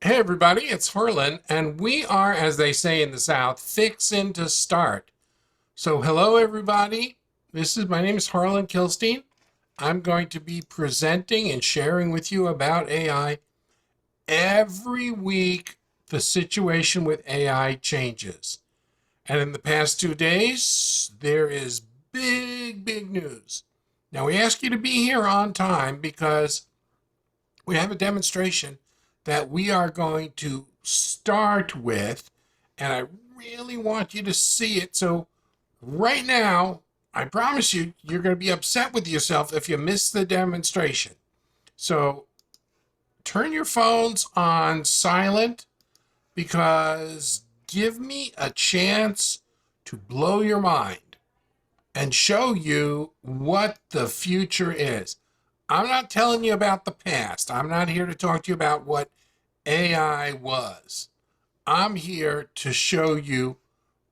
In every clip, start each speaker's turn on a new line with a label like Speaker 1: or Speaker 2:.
Speaker 1: Hey everybody, it's Harlan, and we are, as they say in the South, fixin' to start. So hello everybody. My name is Harlan Kilstein. I'm going to be presenting and sharing with you about AI. Every week, the situation with AI changes. And in the past 2 days, there is big news. Now we ask you to be here on time because we have a demonstration that we are going to start with, and I really want you to see it. So right now, I promise you, you're going to be upset with yourself if you miss the demonstration. So turn your phones on silent because give me a chance to blow your mind and show you what the future is. I'm not telling you about the past. I'm not here to talk to you about what AI was. I'm here to show you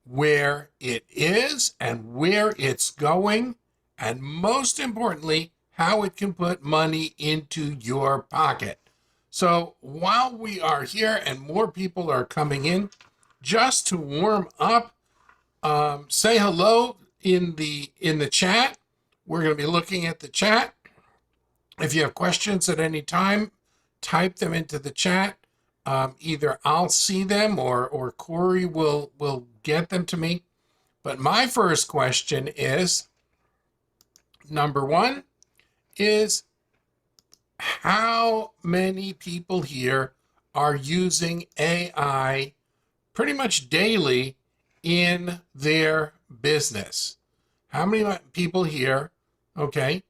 Speaker 1: where it is and where it's going, and most importantly, how it can put money into your pocket. So while we are here and more people are coming in, just to warm up, say hello in the chat. We're going to be looking at the chat. If you have questions at any time, type them into the chat. Either I'll see them or Corey will get them to me. But my first question is, number one, is how many people here are using AI pretty much daily in their business? How many people here, okay,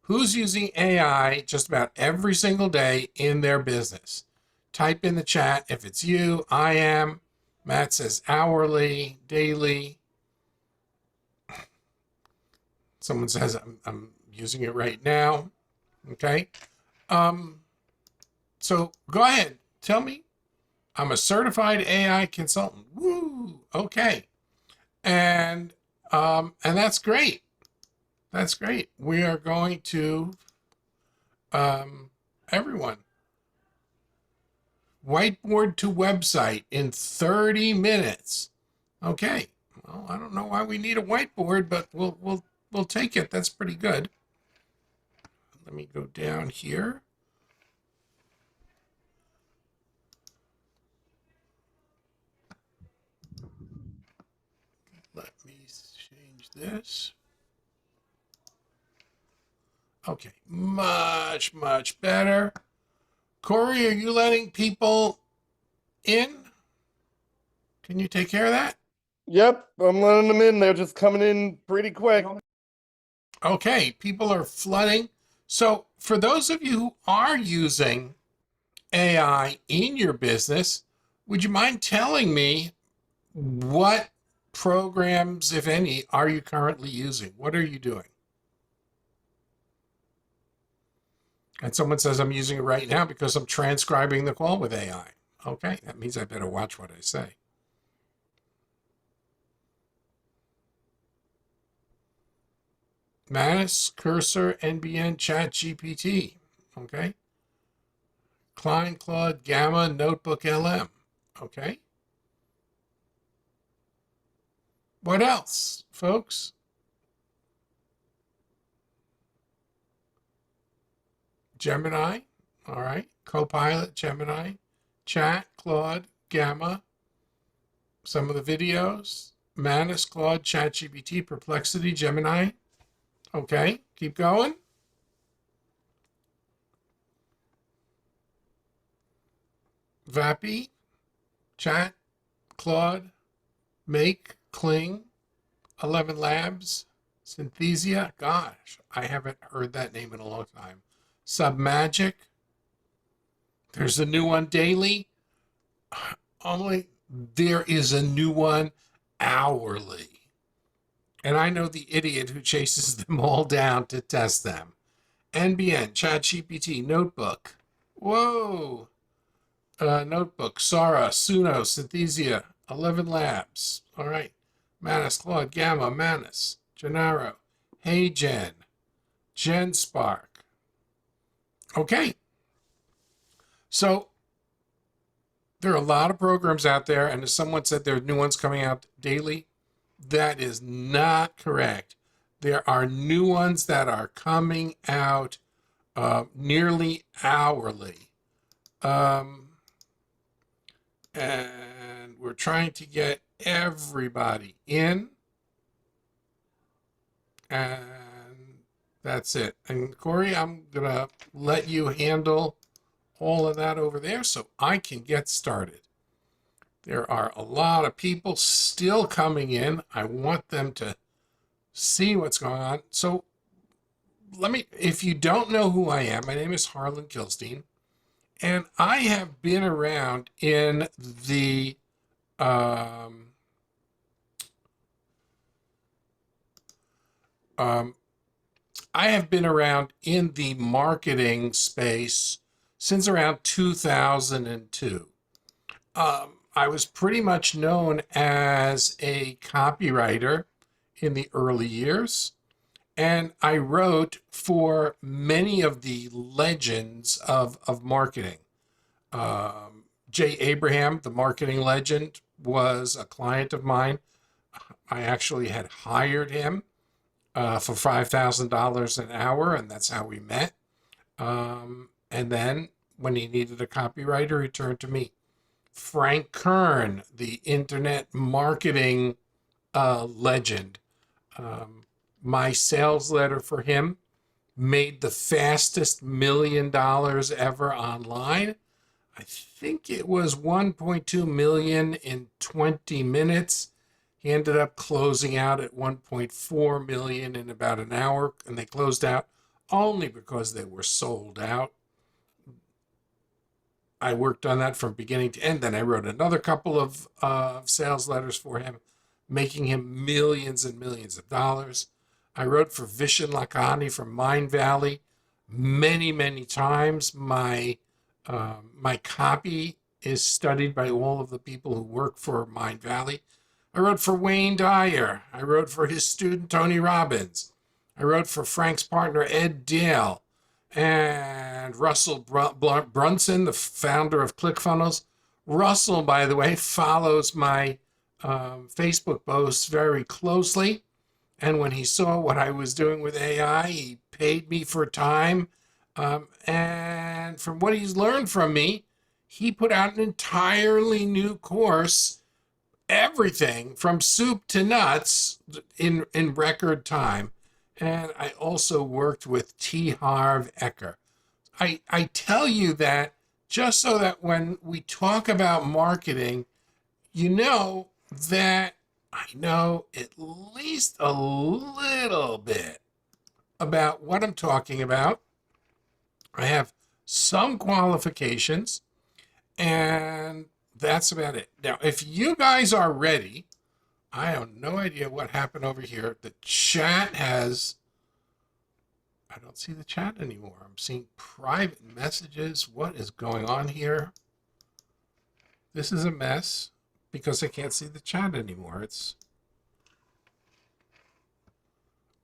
Speaker 1: who's using AI just about every single day in their business? Type in the chat if it's you. I am. Matt says hourly, daily. Someone says I'm using it right now. Okay. So go ahead. Tell me. I'm a certified AI consultant. Woo. Okay. And that's great. That's great. We are going to everyone whiteboard to website in 30 minutes. Okay. Well, I don't know why we need a whiteboard, but we'll take it. That's pretty good. Let me go down here. Let me change this. Okay, much better. Corey, are you letting people in? Can you take care of that?
Speaker 2: Yep, I'm letting them in. They're just coming in pretty quick.
Speaker 1: Okay, people are flooding. So for those of you who are using AI in your business, would you mind telling me what programs, if any, are you currently using? What are you doing? And someone says, I'm using it right now because I'm transcribing the call with AI. Okay, that means I better watch what I say. Manus, Cursor, NBN, Chat GPT. Okay. Klein, Claude, Gamma, Notebook, LM. Okay. What else, folks? Gemini. All right. Copilot, Gemini, Chat, Claude, Gamma. Some of the videos. Manus, Claude, ChatGPT, Perplexity, Gemini. Okay. Keep going. Vappy, Chat, Claude, Make, Kling, 11 Labs, Synthesia. Gosh, I haven't heard that name in a long time. Submagic. There's a new one daily. Only there is a new one hourly. And I know the idiot who chases them all down to test them. NBN, ChatGPT, Notebook. Whoa. Notebook, Sara, Suno, Synthesia, 11 Labs. All right. Manus, Claude, Gamma, Manus, Gennaro, HeyGen, GenSpark. Okay. So There are a lot of programs out there, and as someone said, there are new ones coming out daily. That is not correct. There are new ones that are coming out nearly hourly. And we're trying to get everybody in. And that's it. And Corey, I'm going to let you handle all of that over there so I can get started. There are a lot of people still coming in. I want them to see what's going on. So if you don't know who I am, my name is Harlan Kilstein, and I have been around in the marketing space since around 2002. I was pretty much known as a copywriter in the early years, and I wrote for many of the legends of marketing. Jay Abraham, the marketing legend, was a client of mine. I actually had hired him for $5,000 an hour, and that's how we met. And then when he needed a copywriter, he turned to me. Frank Kern, the internet marketing legend. My sales letter for him made the fastest $1 million ever online. I think it was 1.2 million in 20 minutes. He ended up closing out at 1.4 million in about an hour, and they closed out only because they were sold out. I worked on that from beginning to end. Then I wrote another couple of sales letters for him, making him millions and millions of dollars. I wrote for Vishen Lakhani from Mind Valley many, many times. My copy is studied by all of the people who work for Mind Valley. I wrote for Wayne Dyer. I wrote for his student, Tony Robbins. I wrote for Frank's partner, Ed Dale. And Russell Brunson, the founder of ClickFunnels. Russell, by the way, follows my Facebook posts very closely. And when he saw what I was doing with AI, he paid me for time. And from what he's learned from me, he put out an entirely new course, everything from soup to nuts in record time. And I also worked with T. Harv Eker. I tell you that just so that when we talk about marketing, you know that I know at least a little bit about what I'm talking about. I have some qualifications, and that's about it. Now, if you guys are ready, I have no idea what happened over here. The chat has, I don't see the chat anymore. I'm seeing private messages. What is going on here? This is a mess because I can't see the chat anymore.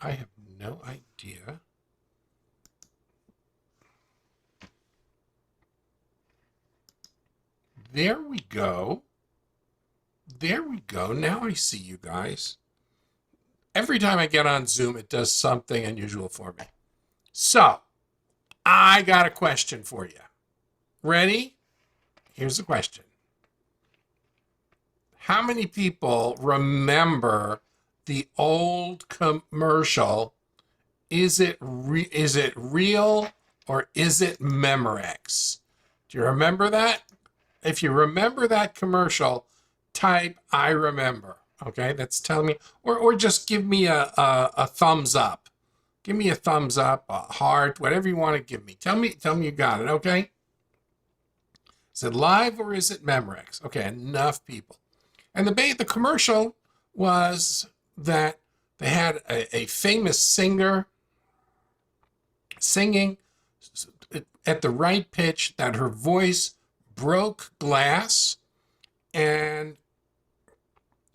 Speaker 1: I have no idea. There we go. There we go. Now I see you guys. Every time I get on Zoom, it does something unusual for me. So, I got a question for you. Ready? Here's the question. How many people remember the old commercial, is it real or is it Memorex? Do you remember that? If you remember that commercial, type I remember. Okay, that's telling me, or just give me a thumbs up. Give me a thumbs up, a heart, whatever you want to give me. Tell me you got it, okay? Is it live or is it Memorex? Okay, enough people. And the commercial was that they had a famous singer singing at the right pitch, that her voice broke glass, and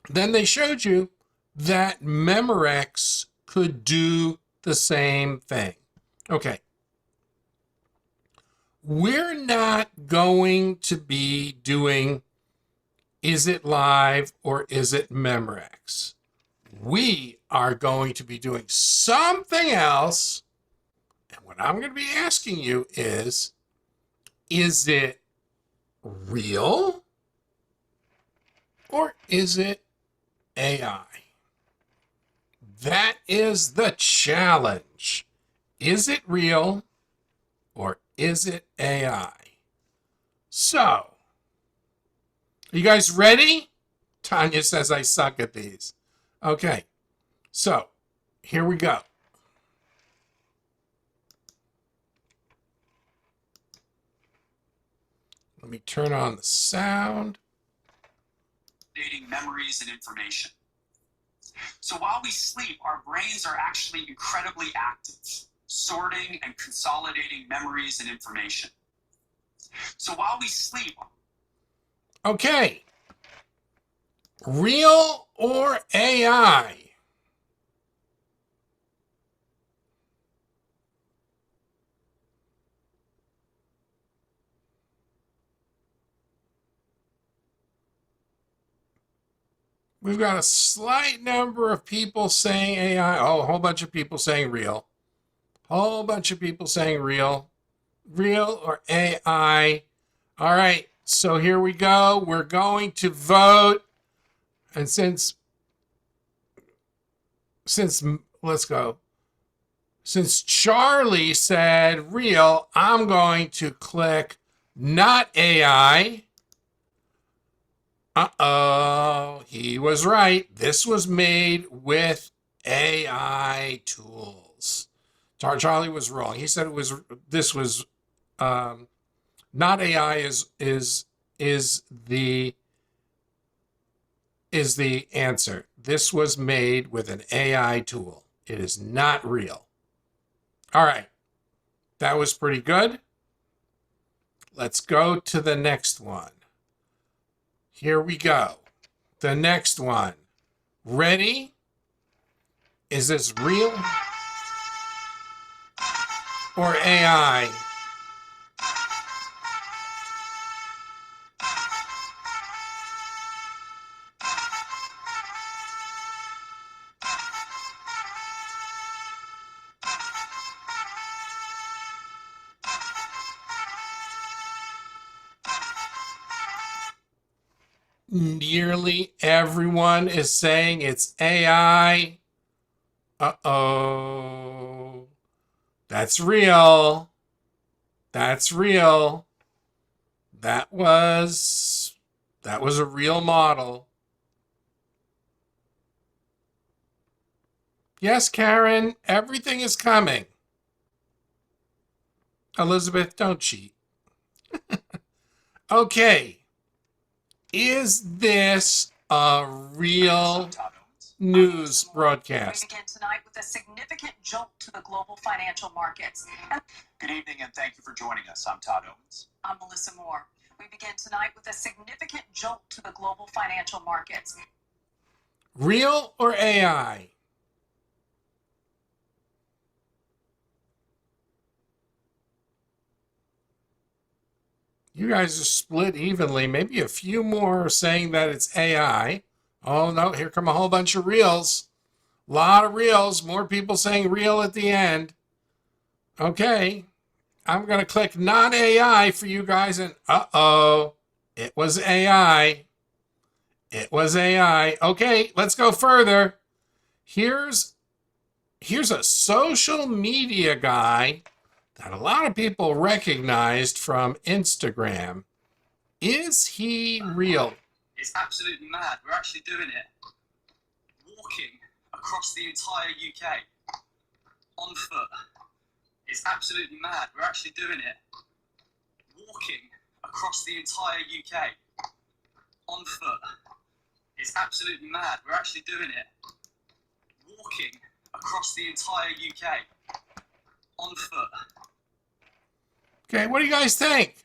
Speaker 1: then they showed you that Memorex could do the same thing. Okay. we're not going to be doing Is It Live or Is It Memorex? We are going to be doing something else. And what I'm going to be asking you is it real or is it AI? That is the challenge. Is it real or is it AI? So, are you guys ready? Tanya says I suck at these. Okay, so here we go. Let me turn on the sound.
Speaker 3: Memories and information. So while we sleep, our brains are actually incredibly active, sorting and consolidating memories and information. So while we sleep.
Speaker 1: Okay. Real or AI? We've got a slight number of people saying AI. Oh, a whole bunch of people saying real. Whole bunch of people saying real. Real or AI? All right, so here we go. We're going to vote. And since let's go. Since Charlie said real, I'm going to click not AI. Uh-oh, he was right. This was made with AI tools. Charlie was wrong. He said this was not AI is the answer. This was made with an AI tool. It is not real. All right. That was pretty good. Let's go to the next one. Here we go. The next one. Ready? Is this real or AI? Nearly everyone is saying it's AI. Uh-oh. That's real. That's real. That was a real model. Yes, Karen, everything is coming. Elizabeth, don't cheat. Okay. Is this a real news broadcast?
Speaker 3: We begin tonight with a significant jolt to the global financial markets. Good evening and thank you for joining us. I'm Todd Owens. I'm Melissa Moore. We begin tonight with a significant jolt to the global financial markets.
Speaker 1: Real or AI? You guys are split evenly. Maybe a few more are saying that it's AI. Oh no, here come a whole bunch of reals. A lot of reals. More people saying real at the end. Okay. I'm going to click not AI for you guys. And uh-oh, it was AI. It was AI. Okay, let's go further. Here's a social media guy that a lot of people recognized from Instagram. Is he real?
Speaker 3: It's absolutely mad. We're actually doing it. Walking across the entire UK on foot. It's absolutely mad. We're actually doing it. Walking across the entire UK on foot. It's absolutely mad. We're actually doing it. Walking across the entire UK on foot.
Speaker 1: Okay, what do you guys think?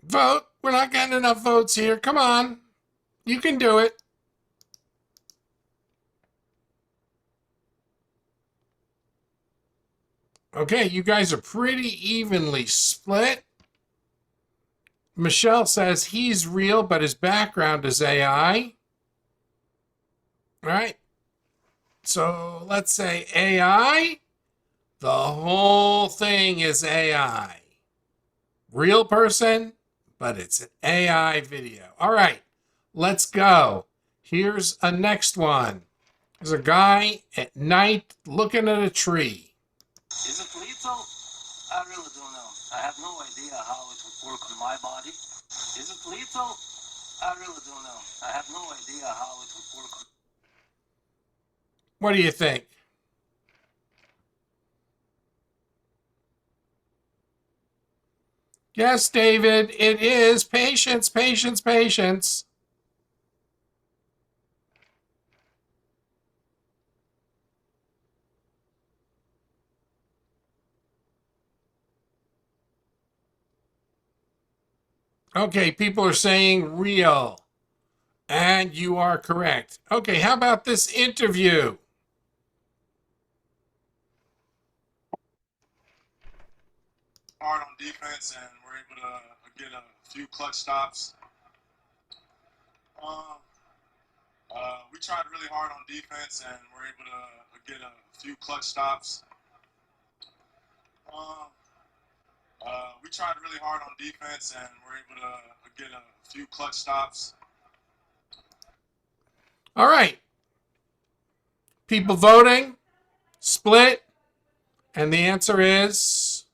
Speaker 1: Vote. We're not getting enough votes here. Come on. You can do it. Okay, you guys are pretty evenly split. Michelle says he's real, but his background is AI. All right. So let's say AI. The whole thing is AI. Real person, but it's an AI video. All right, let's go. Here's a next one. There's a guy at night looking at a tree.
Speaker 3: Is it lethal? I really don't know. I have no idea how it would work on my body. Is it lethal? I really don't know. I have no idea how it would work on.
Speaker 1: What do you think? Yes, David, it is. Patience, patience, patience. Okay, people are saying real. And you are correct. Okay, how about this interview?
Speaker 4: Hard on defense, and we're able to get a few clutch stops. We tried really hard on defense, and we're able to get a few clutch stops. We tried really hard on defense, and we're able to get a few clutch stops.
Speaker 1: All right. People voting, split, and the answer is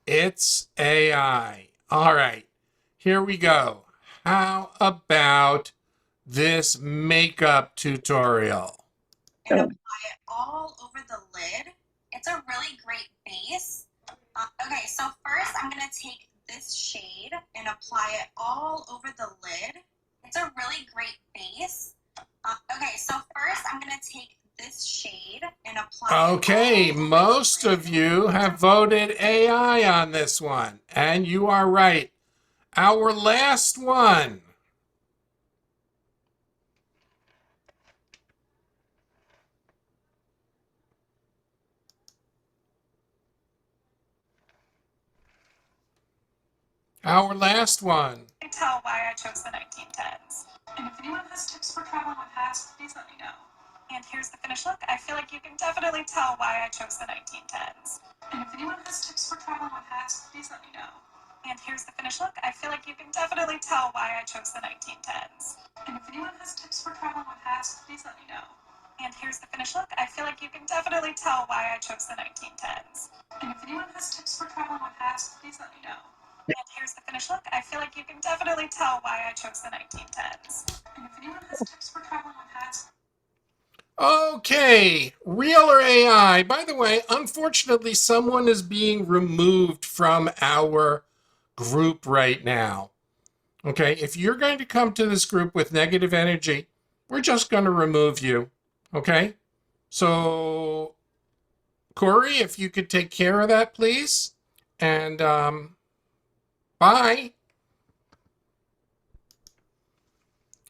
Speaker 1: it's AI. All right, here we go. How about this makeup tutorial?
Speaker 5: And apply it all over the lid. It's a really great base. Okay, so first I'm going to take this shade and apply it all over the lid. It's a really great base. Okay, so first I'm going to take this shade and apply
Speaker 1: Okay,
Speaker 5: it all over
Speaker 1: most
Speaker 5: the lid.
Speaker 1: of you have voted AI on this one, and you are right. Our last one. Our last one.
Speaker 6: I tell why I chose the 1910s. And if anyone has tips for traveling with hats, please let me know. And here's the finished look. I feel like you can definitely tell why I chose the 1910s. And if anyone has tips for traveling with hats, please let me know. And here's the finished look. I feel like you can definitely tell why I chose the 1910s. And if anyone has tips for traveling with hats, please let me know. And here's the finished look. I feel like you can definitely tell why I chose the 1910s. And if anyone has tips for traveling with hats, please let me know. And here's the finished look. I feel like you can definitely tell why I chose the 1910s. And if anyone has tips for traveling with hats.
Speaker 1: Okay, real or AI? By the way, unfortunately, someone is being removed from our group right now. Okay, if you're going to come to this group with negative energy, we're just going to remove you. Okay, so Corey, if you could take care of that, please. And bye.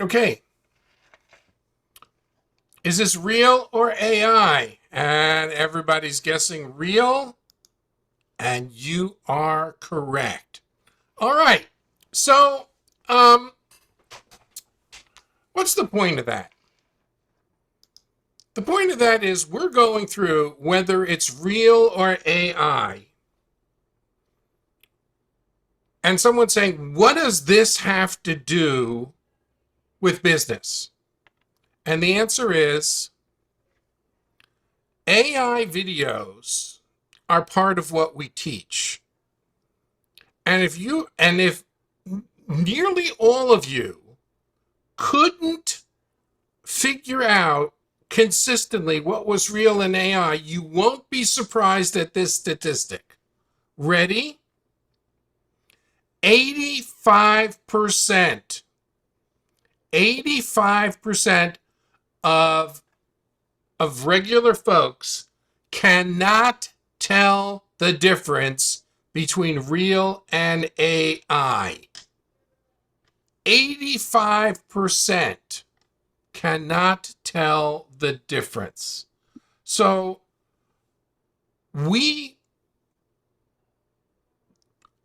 Speaker 1: Okay. Is this real or AI? And everybody's guessing real. And you are correct. All right. So, what's the point of that? The point of that is we're going through whether it's real or AI. And someone's saying, what does this have to do with business? And the answer is AI videos are part of what we teach. And if nearly all of you couldn't figure out consistently what was real in AI, you won't be surprised at this statistic. Ready? 85% of regular folks cannot tell the difference between real and AI. 85% cannot tell the difference. So we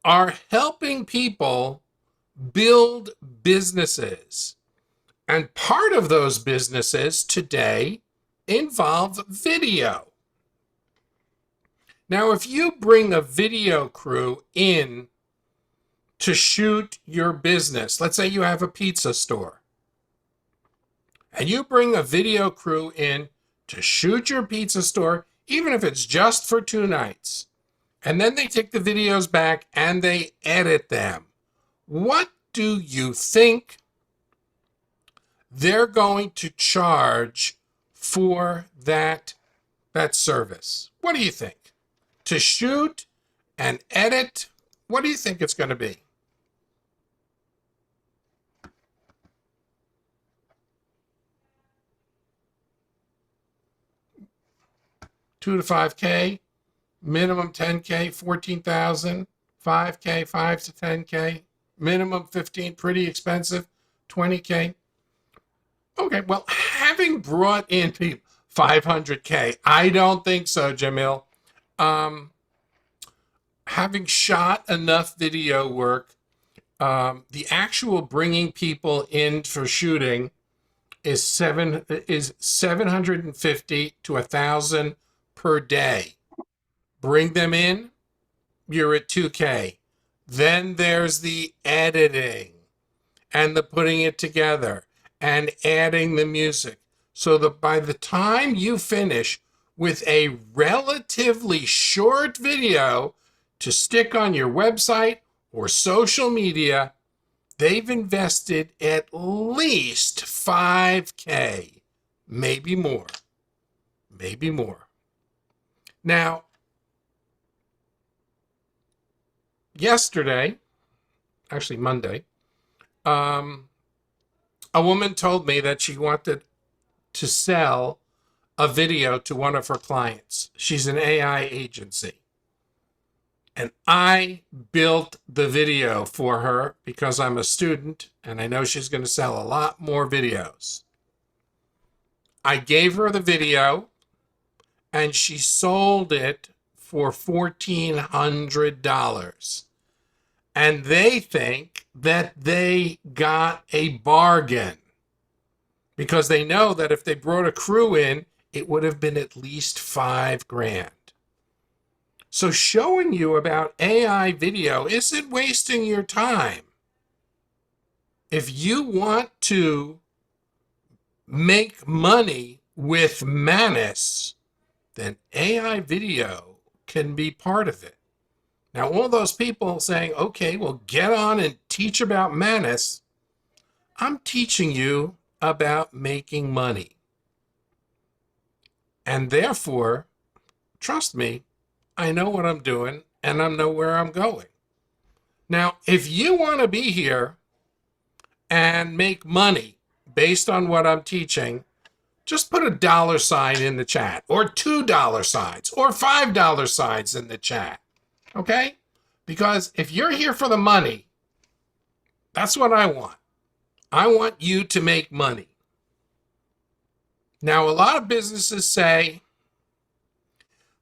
Speaker 1: are helping people build businesses. And part of those businesses today involve video. Now, if you bring a video crew in to shoot your business, let's say you have a pizza store, and you bring a video crew in to shoot your pizza store, even if it's just for 2 nights, and then they take the videos back and they edit them, what do you think they're going to charge for that service? What do you think? To shoot and edit, what do you think it's going to be? $2 to $5K, minimum $10K, $14,000, $5K, $5 to $10K, minimum $15, pretty expensive, $20K. Okay, well, having brought in people, $500K, I don't think so, Jamil. Having shot enough video work, the actual bringing people in for shooting is 750 to 1,000 per day. Bring them in, you're at 2K. Then there's the editing and the putting it together and adding the music, so that by the time you finish with a relatively short video to stick on your website or social media, they've invested at least 5K, maybe more, maybe more. Now, yesterday, actually Monday, a woman told me that she wanted to sell a video to one of her clients. She's an AI agency. And I built the video for her because I'm a student and I know she's going to sell a lot more videos. I gave her the video and she sold it for $1,400. And they think that they got a bargain because they know that if they brought a crew in, it would have been at least $5,000. So showing you about AI video isn't wasting your time. If you want to make money with Manus, then AI video can be part of it. Now, all those people saying, okay, well, get on and teach about Manus. I'm teaching you about making money. And therefore, trust me, I know what I'm doing and I know where I'm going. Now, if you want to be here and make money based on what I'm teaching, just put a $sign in the chat, or $2 signs, or $5 signs in the chat. Okay? Because if you're here for the money, that's what I want. I want you to make money. Now, a lot of businesses say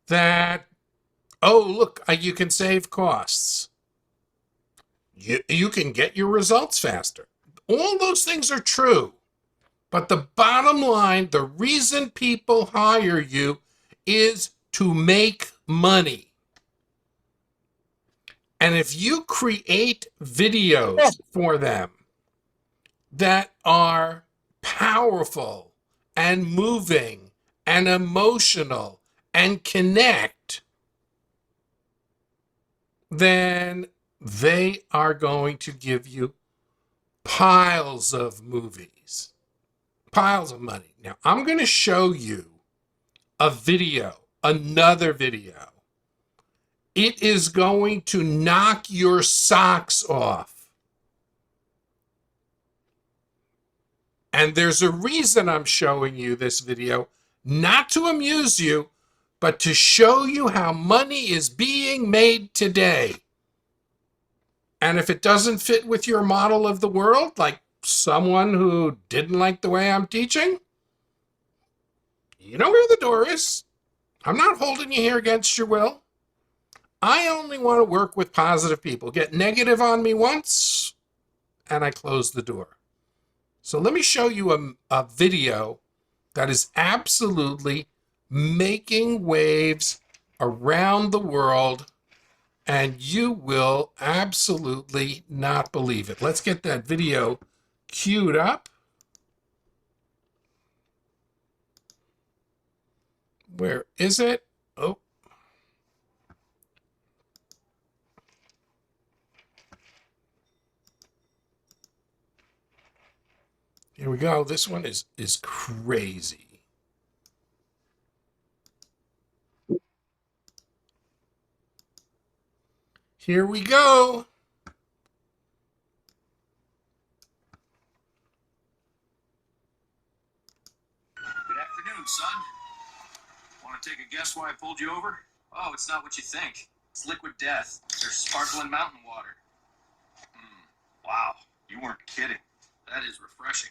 Speaker 1: that, oh, look, you can save costs. You can get your results faster. All those things are true. But the bottom line, the reason people hire you is to make money. And if you create videos for them that are powerful and moving and emotional and connect, then they are going to give you piles of movies, piles of money. Now, I'm going to show you a video, another video. It is going to knock your socks off. And there's a reason I'm showing you this video, not to amuse you, but to show you how money is being made today. And if it doesn't fit with your model of the world, like someone who didn't like the way I'm teaching, you know where the door is. I'm not holding you here against your will. I only want to work with positive people. Get negative on me once, and I close the door. So let me show you a video that is absolutely making waves around the world, and you will absolutely not believe it. Let's get that video queued up. Where is it? Oh. Here we go. This one is crazy. Here we go.
Speaker 3: Good afternoon, son. Want to take a guess why I pulled you over? Oh, it's not what you think. It's liquid death. There's sparkling mountain water. Wow, you weren't kidding. That is refreshing.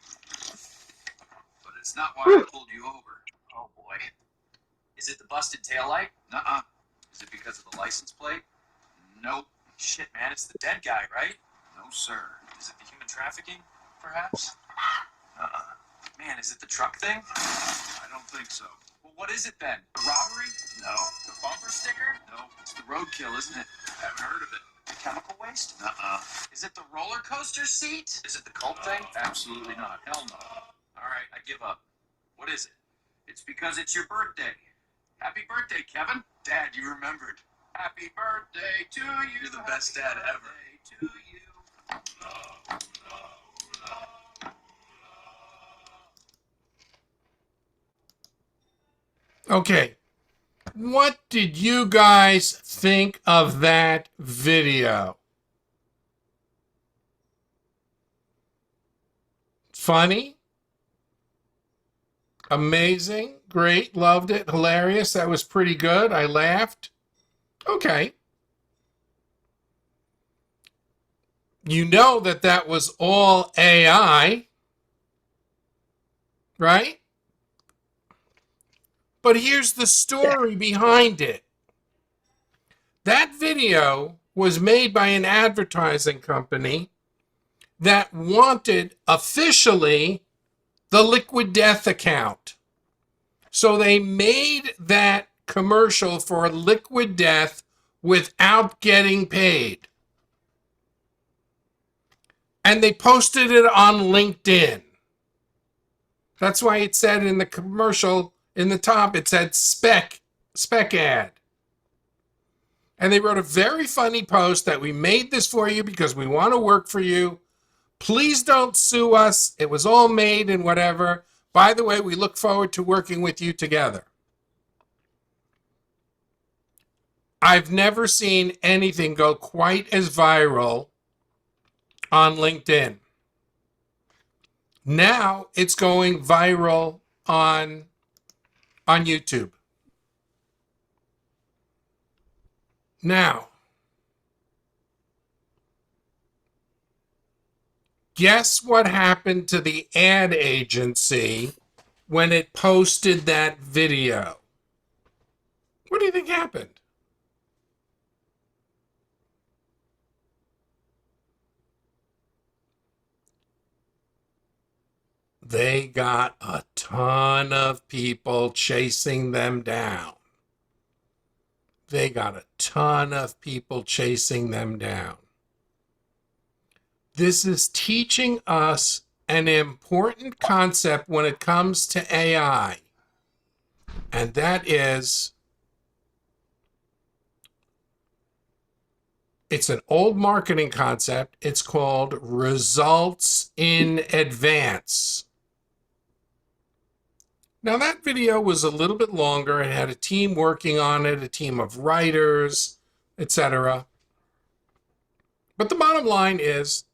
Speaker 3: But it's not why I pulled you over. Oh boy. Is it the busted taillight? Nuh-uh. Is it because of the license plate? Nope. Shit, man, it's the dead guy, right? No, sir. Is it the human trafficking, perhaps? Uh-uh. Man, is it the truck thing? I don't think so. Well, what is it then? The robbery? No. The bumper sticker? No. It's the roadkill, isn't it? Haven't heard of it. The chemical waste? Uh-uh. Is it the roller coaster seat? Is it the cult thing? Absolutely not. Hell no. All right, I give up. What is it? It's because it's your birthday. Happy birthday, Kevin. Dad, you remembered. Happy birthday to you. You're the best dad ever. To you.
Speaker 1: Okay. What did you guys think of that video? Funny? Amazing? Great? Loved it? Hilarious? That was pretty good? I laughed? Okay. You know that was all AI, right? But here's the story behind it. That video was made by an advertising company that wanted officially the liquid death account. So they made that commercial for liquid death without getting paid. And they posted it on LinkedIn. That's why it said in the commercial, in the top, it said spec ad. And they wrote a very funny post that we made this for you because we want to work for you. Please don't sue us. It was all made and whatever. By the way, we look forward to working with you together. I've never seen anything go quite as viral on LinkedIn. Now it's going viral on YouTube. Now, guess what happened to the ad agency when it posted that video? What do you think happened? They got a ton of people chasing them down. They got a ton of people chasing them down. This is teaching us an important concept when it comes to AI, and that is, it's an old marketing concept. It's called results in advance. Now, that video was a little bit longer. It had a team working on it, a team of writers, etc. But the bottom line is,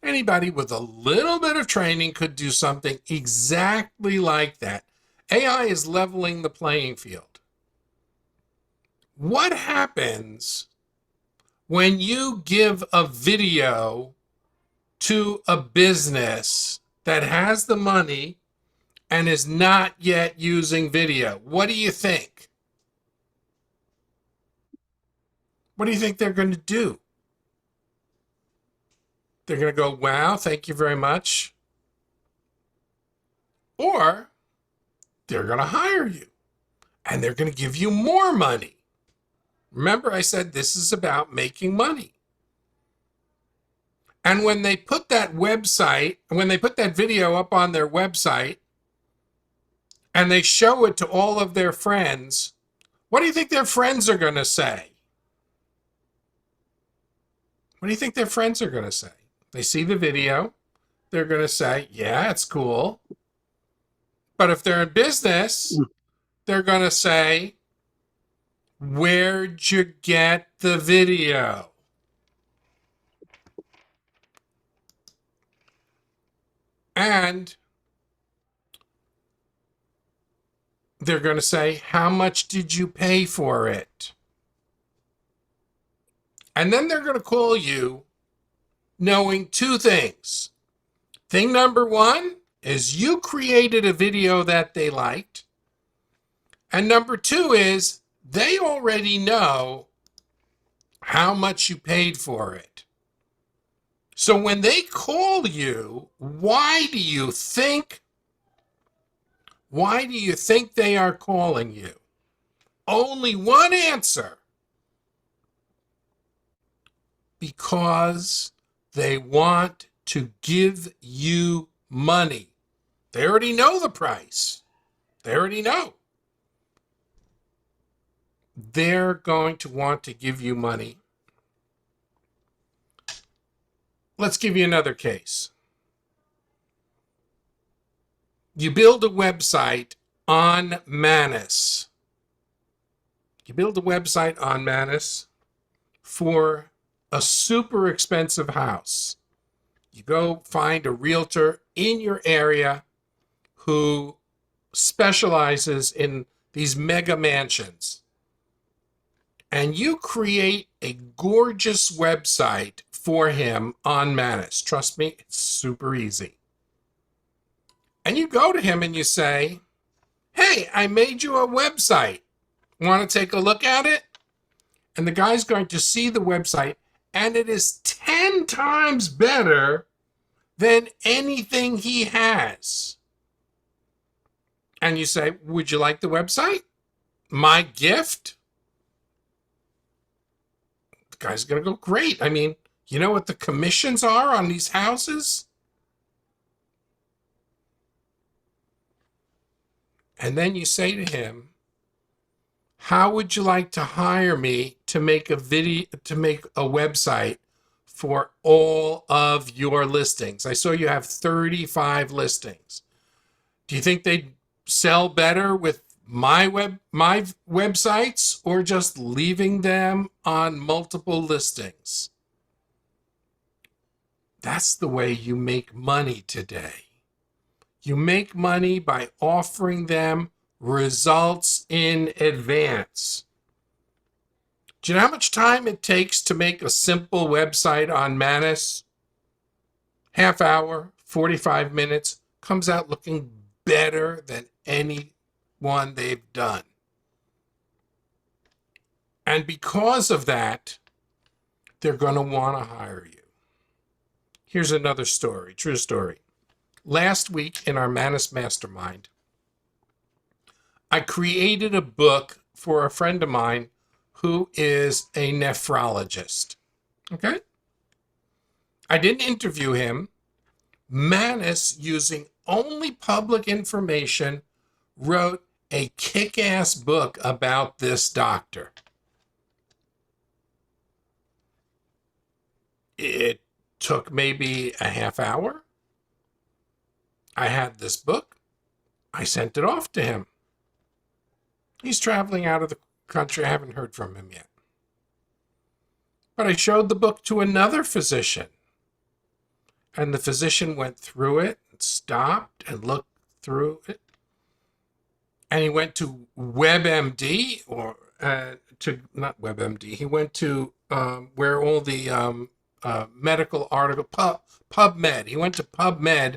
Speaker 1: anybody with a little bit of training could do something exactly like that. AI is leveling the playing field. What happens when you give a video to a business that has the money and is not yet using video? What do you think? What do you think they're going to do? They're going to go, wow, thank you very much. Or they're going to hire you and they're going to give you more money. Remember, I said this is about making money. And when they put that video up on their website and they show it to all of their friends, what do you think their friends are going to say? What do you think their friends are going to say? They see the video, they're going to say, yeah, it's cool. But if they're in business, they're going to say, where'd you get the video? And they're going to say, how much did you pay for it? And then they're going to call you knowing two things. Thing number one is you created a video that they liked. And number two is they already know how much you paid for it. So when they call you, why do you think they are calling you? Only one answer. Because they want to give you money. They already know the price. They already know. They're going to want to give you money. Let's give you another case. You build a website on Manus. You build a website on Manus for a super expensive house. You go find a realtor in your area who specializes in these mega mansions. And you create a gorgeous website for him on Manus. Trust me, it's super easy. And you go to him and you say, hey, I made you a website. Want to take a look at it? And the guy's going to see the website, and it is 10 times better than anything he has. And you say, would you like the website? My gift? The guy's going to go, great. I mean, you know what the commissions are on these houses? And then you say to him, how would you like to hire me to make a website for all of your listings? I saw you have 35 listings. Do you think they'd sell better with my websites or just leaving them on multiple listings? That's the way you make money today. You make money by offering them results in advance. Do you know how much time it takes to make a simple website on Manus? Half hour, 45 minutes, comes out looking better than any one they've done. And because of that, they're going to want to hire you. Here's another story, true story. Last week in our Manus Mastermind, I created a book for a friend of mine who is a nephrologist. Okay? I didn't interview him. Manus, using only public information, wrote a kick-ass book about this doctor. It took maybe a half hour. I had this book. I sent it off to him. He's traveling out of the country. I haven't heard from him yet. But I showed the book to another physician. And the physician went through it and stopped and looked through it. And he went to WebMD, or not WebMD. He went to where all the medical article, PubMed. He went to PubMed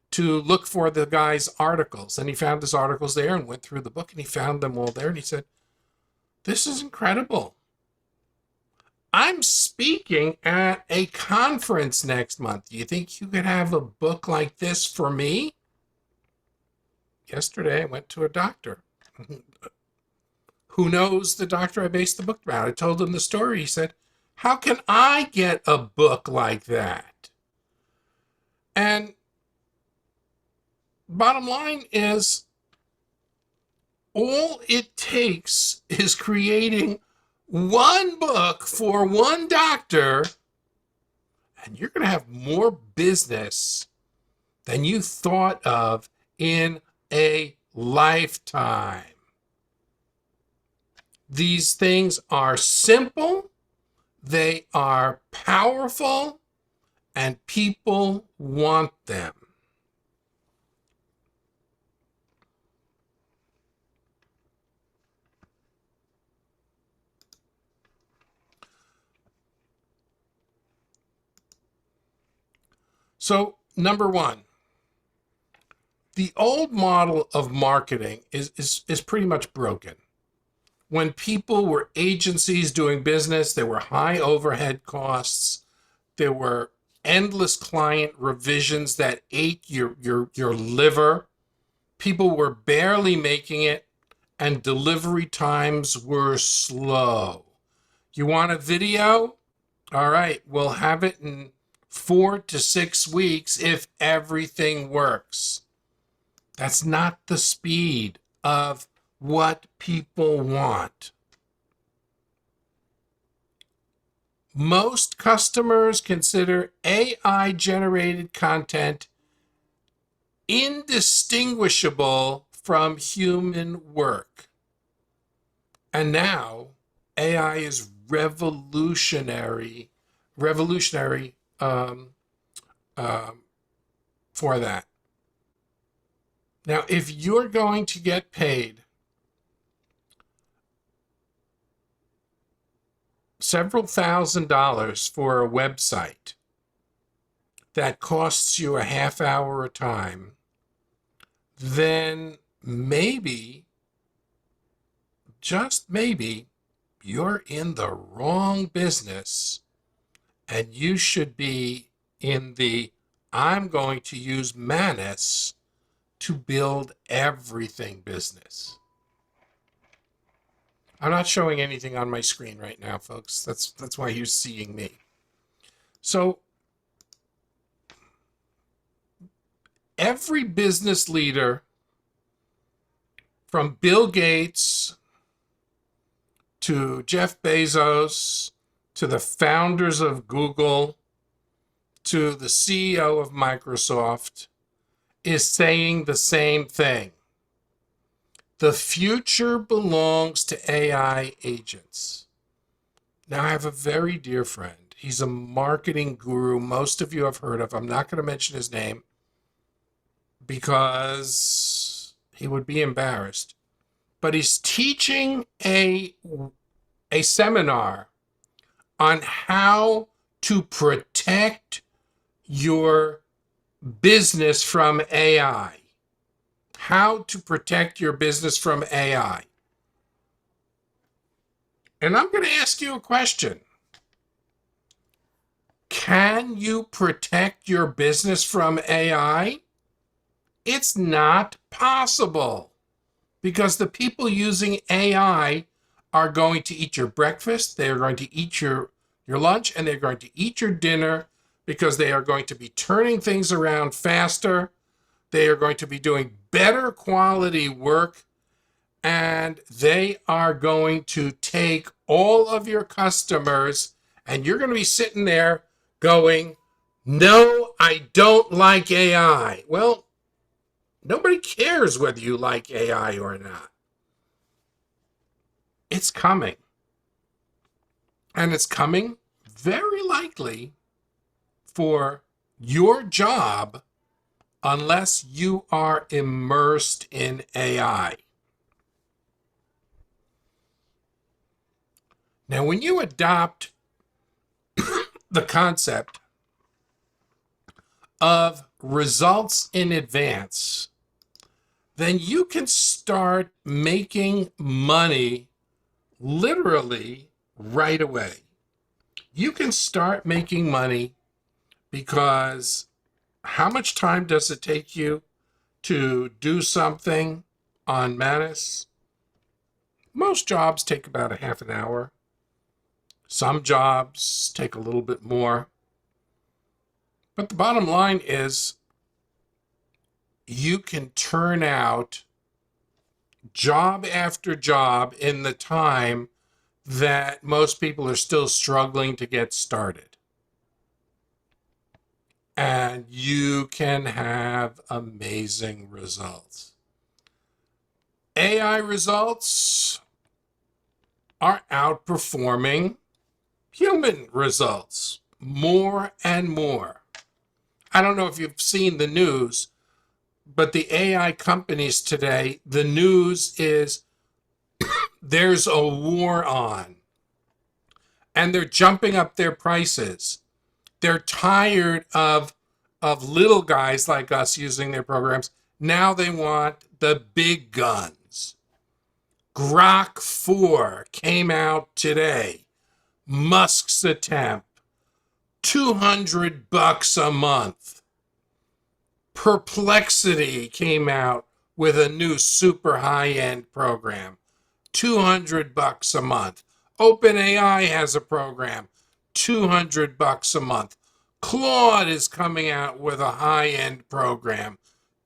Speaker 1: to look for the guy's articles, and he found his articles there and went through the book, and he found them all there, and he said, this is incredible. I'm speaking at a conference next month. Do you think you could have a book like this for me? Yesterday, I went to a doctor. Who knows the doctor I based the book around? I told him the story. He said, how can I get a book like that? And bottom line is, all it takes is creating one book for one doctor, and you're going to have more business than you thought of in a lifetime. These things are simple, they are powerful, and people want them. So, number one, the old model of marketing is pretty much broken. When people were agencies doing business, there were high overhead costs. There were endless client revisions that ate your liver. People were barely making it, and delivery times were slow. You want a video? All right, we'll have it in 4 to 6 weeks if everything works. That's not the speed of what people want. Most customers consider AI-generated content indistinguishable from human work. And now AI is revolutionary for that. Now, if you're going to get paid several $1,000s for a website that costs you a half hour a time, then maybe, just maybe, you're in the wrong business, and you should be in the I'm going to use Manus to build everything business. I'm not showing anything on my screen right now, folks. That's why you're seeing me. So every business leader, from Bill Gates to Jeff Bezos to the founders of Google to the CEO of Microsoft, is saying the same thing. The future belongs to AI agents. Now, I have a very dear friend. He's a marketing guru most of you have heard of. I'm not going to mention his name because he would be embarrassed. But he's teaching a seminar on how to protect your business from AI. How to protect your business from AI. And I'm going to ask you a question. Can you protect your business from AI? It's not possible, because the people using AI are going to eat your breakfast, they are going to eat your lunch, and they're going to eat your dinner, because they are going to be turning things around faster. They are going to be doing better quality work, and they are going to take all of your customers, and you're going to be sitting there going, no, I don't like AI. Well, nobody cares whether you like AI or not. It's coming. And it's coming very likely for your job unless you are immersed in AI. Now, when you adopt the concept of results in advance, then you can start making money literally right away. you can start making money because how much time does it take you to do something on Manus? Most jobs take about a half an hour. Some jobs take a little bit more. But the bottom line is you can turn out job after job in the time that most people are still struggling to get started. And you can have amazing results. AI results are outperforming human results more and more. I don't know if you've seen the news, but the AI companies today, the news is there's a war on, and they're jumping up their prices. They're tired of little guys like us using their programs. Now they want the big guns. Grok 4 came out today. Musk's attempt, $200 a month. Perplexity came out with a new super high-end program, $200 a month. OpenAI has a program, $200 a month. Claude is coming out with a high-end program,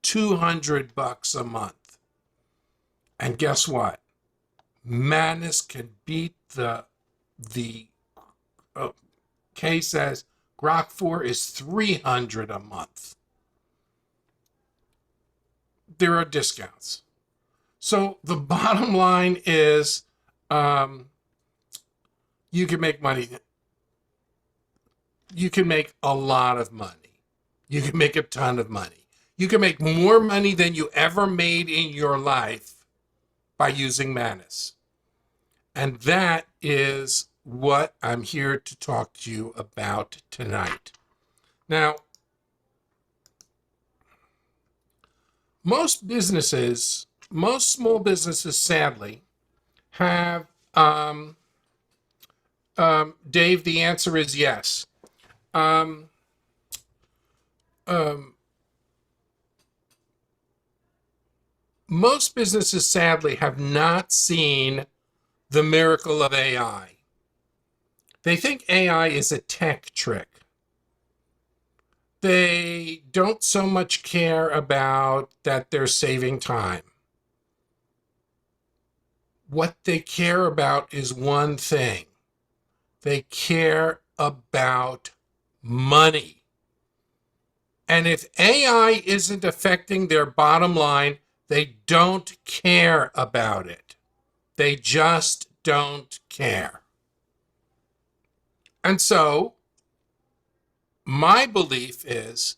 Speaker 1: $200 a month. And guess what? Manus can beat the Kay says Grok 4 is $300 a month. There are discounts. So the bottom line is you can make money. You can make a lot of money. You can make a ton of money. You can make more money than you ever made in your life by using Manus. And that is what I'm here to talk to you about tonight. Now, most small businesses, sadly, have, Dave, the answer is yes. Most businesses, sadly, have not seen the miracle of AI. They think AI is a tech trick. They don't so much care about that they're saving time. What they care about is one thing. They care about money. And if AI isn't affecting their bottom line, they don't care about it. They just don't care. And so, my belief is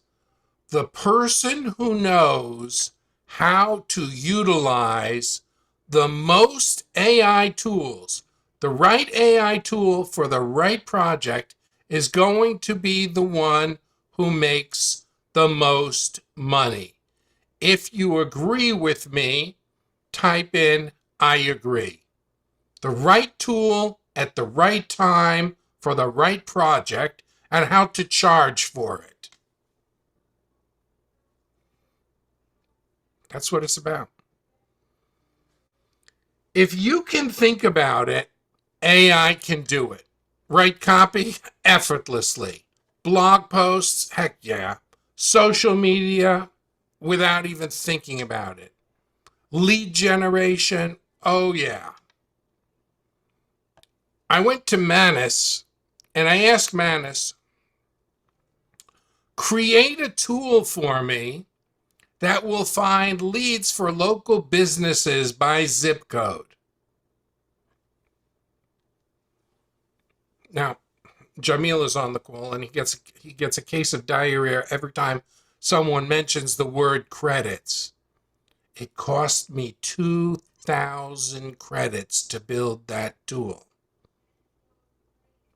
Speaker 1: the person who knows how to utilize the most AI tools, the right AI tool for the right project, is going to be the one who makes the most money. If you agree with me, type in, I agree. The right tool at the right time for the right project, and how to charge for it. That's what it's about. If you can think about it, AI can do it. Write copy effortlessly. Blog posts, heck yeah. Social media, without even thinking about it. Lead generation, oh yeah. I went to Manus and I asked Manus, create a tool for me that will find leads for local businesses by zip code. Now, Jamil is on the call and he gets a case of diarrhea every time someone mentions the word credits. It cost me 2,000 credits to build that tool.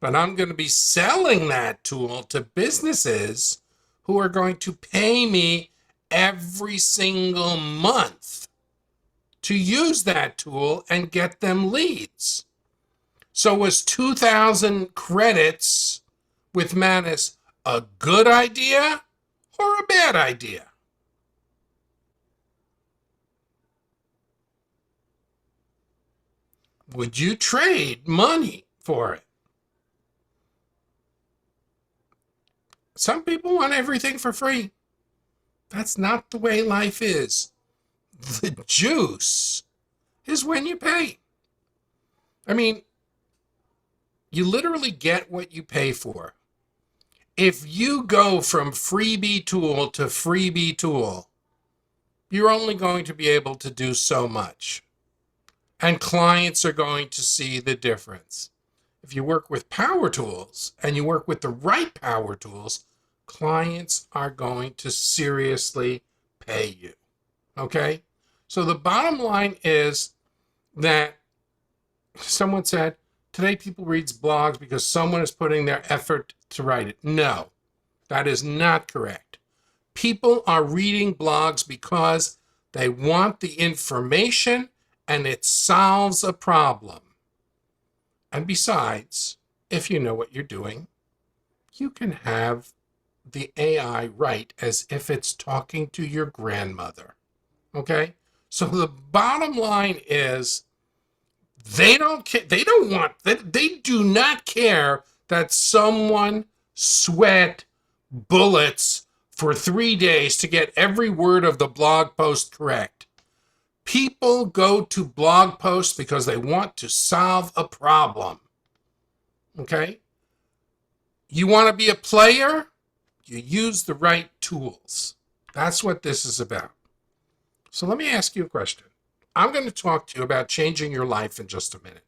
Speaker 1: But I'm going to be selling that tool to businesses who are going to pay me every single month to use that tool and get them leads. So was 2,000 credits with Manus a good idea or a bad idea? Would you trade money for it? Some people want everything for free. That's not the way life is. The juice is when you pay. I mean, you literally get what you pay for. If you go from freebie tool to freebie tool, you're only going to be able to do so much. And clients are going to see the difference. If you work with power tools and you work with the right power tools, clients are going to seriously pay you. Okay? So the bottom line is that someone said, today people read blogs because someone is putting their effort to write it. No, that is not correct. People are reading blogs because they want the information and it solves a problem. And besides, if you know what you're doing, you can have the AI write as if it's talking to your grandmother. Okay? So the bottom line is they don't care. They do not care that someone sweat bullets for 3 days to get every word of the blog post correct. People go to blog posts because they want to solve a problem. Okay? You want to be a player? You use the right tools. That's what this is about. So let me ask you a question. I'm going to talk to you about changing your life in just a minute.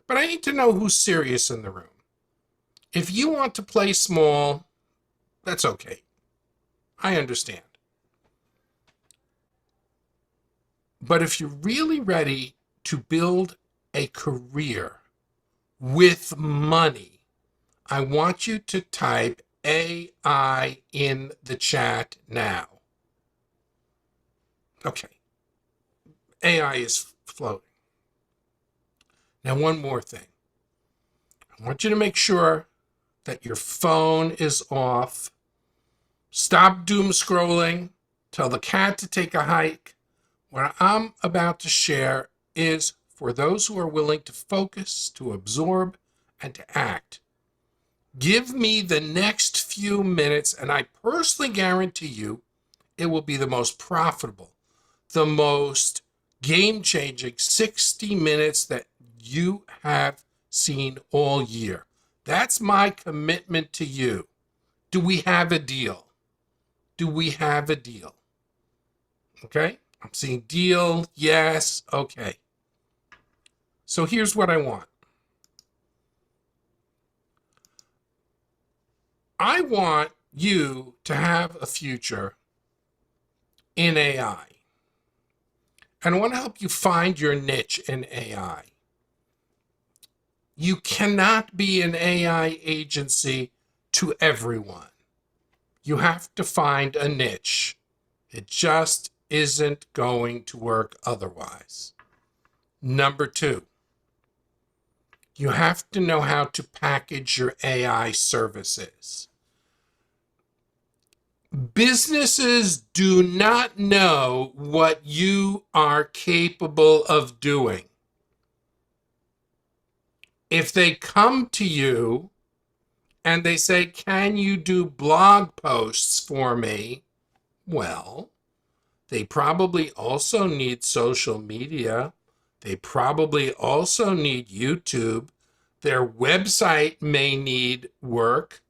Speaker 1: But I need to know who's serious in the room. If you want to play small, that's okay. I understand. But if you're really ready to build a career with money, I want you to type AI in the chat now. Okay. AI is floating. Now, one more thing. I want you to make sure that your phone is off. Stop doom scrolling. Tell the cat to take a hike. What I'm about to share is for those who are willing to focus, to absorb, and to act. Give me the next few minutes, and I personally guarantee you it will be the most profitable, the most game-changing 60 minutes that you have seen all year. That's my commitment to you. Do we have a deal? Do we have a deal? Okay? I'm seeing deal, yes, okay. So here's what I want. I want you to have a future in AI. And I want to help you find your niche in AI. You cannot be an AI agency to everyone. You have to find a niche. It just isn't going to work otherwise. Number 2, you have to know how to package your AI services. Businesses do not know what you are capable of doing. If they come to you and they say, can you do blog posts for me? Well, they probably also need social media. They probably also need YouTube. Their website may need work.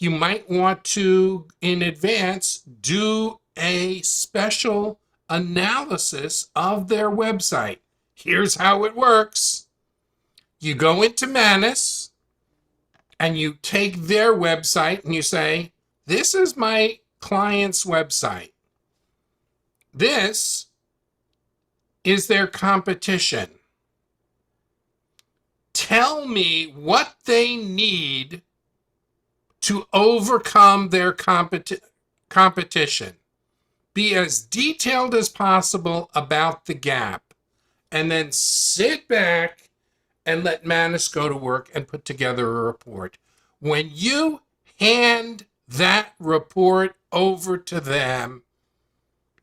Speaker 1: You might want to, in advance, do a special analysis of their website. Here's how it works. You go into Manus and you take their website and you say, this is my client's website. This is their competition. Tell me what they need to overcome their competition. Be as detailed as possible about the gap, and then sit back and let Manus go to work and put together a report. When you hand that report over to them,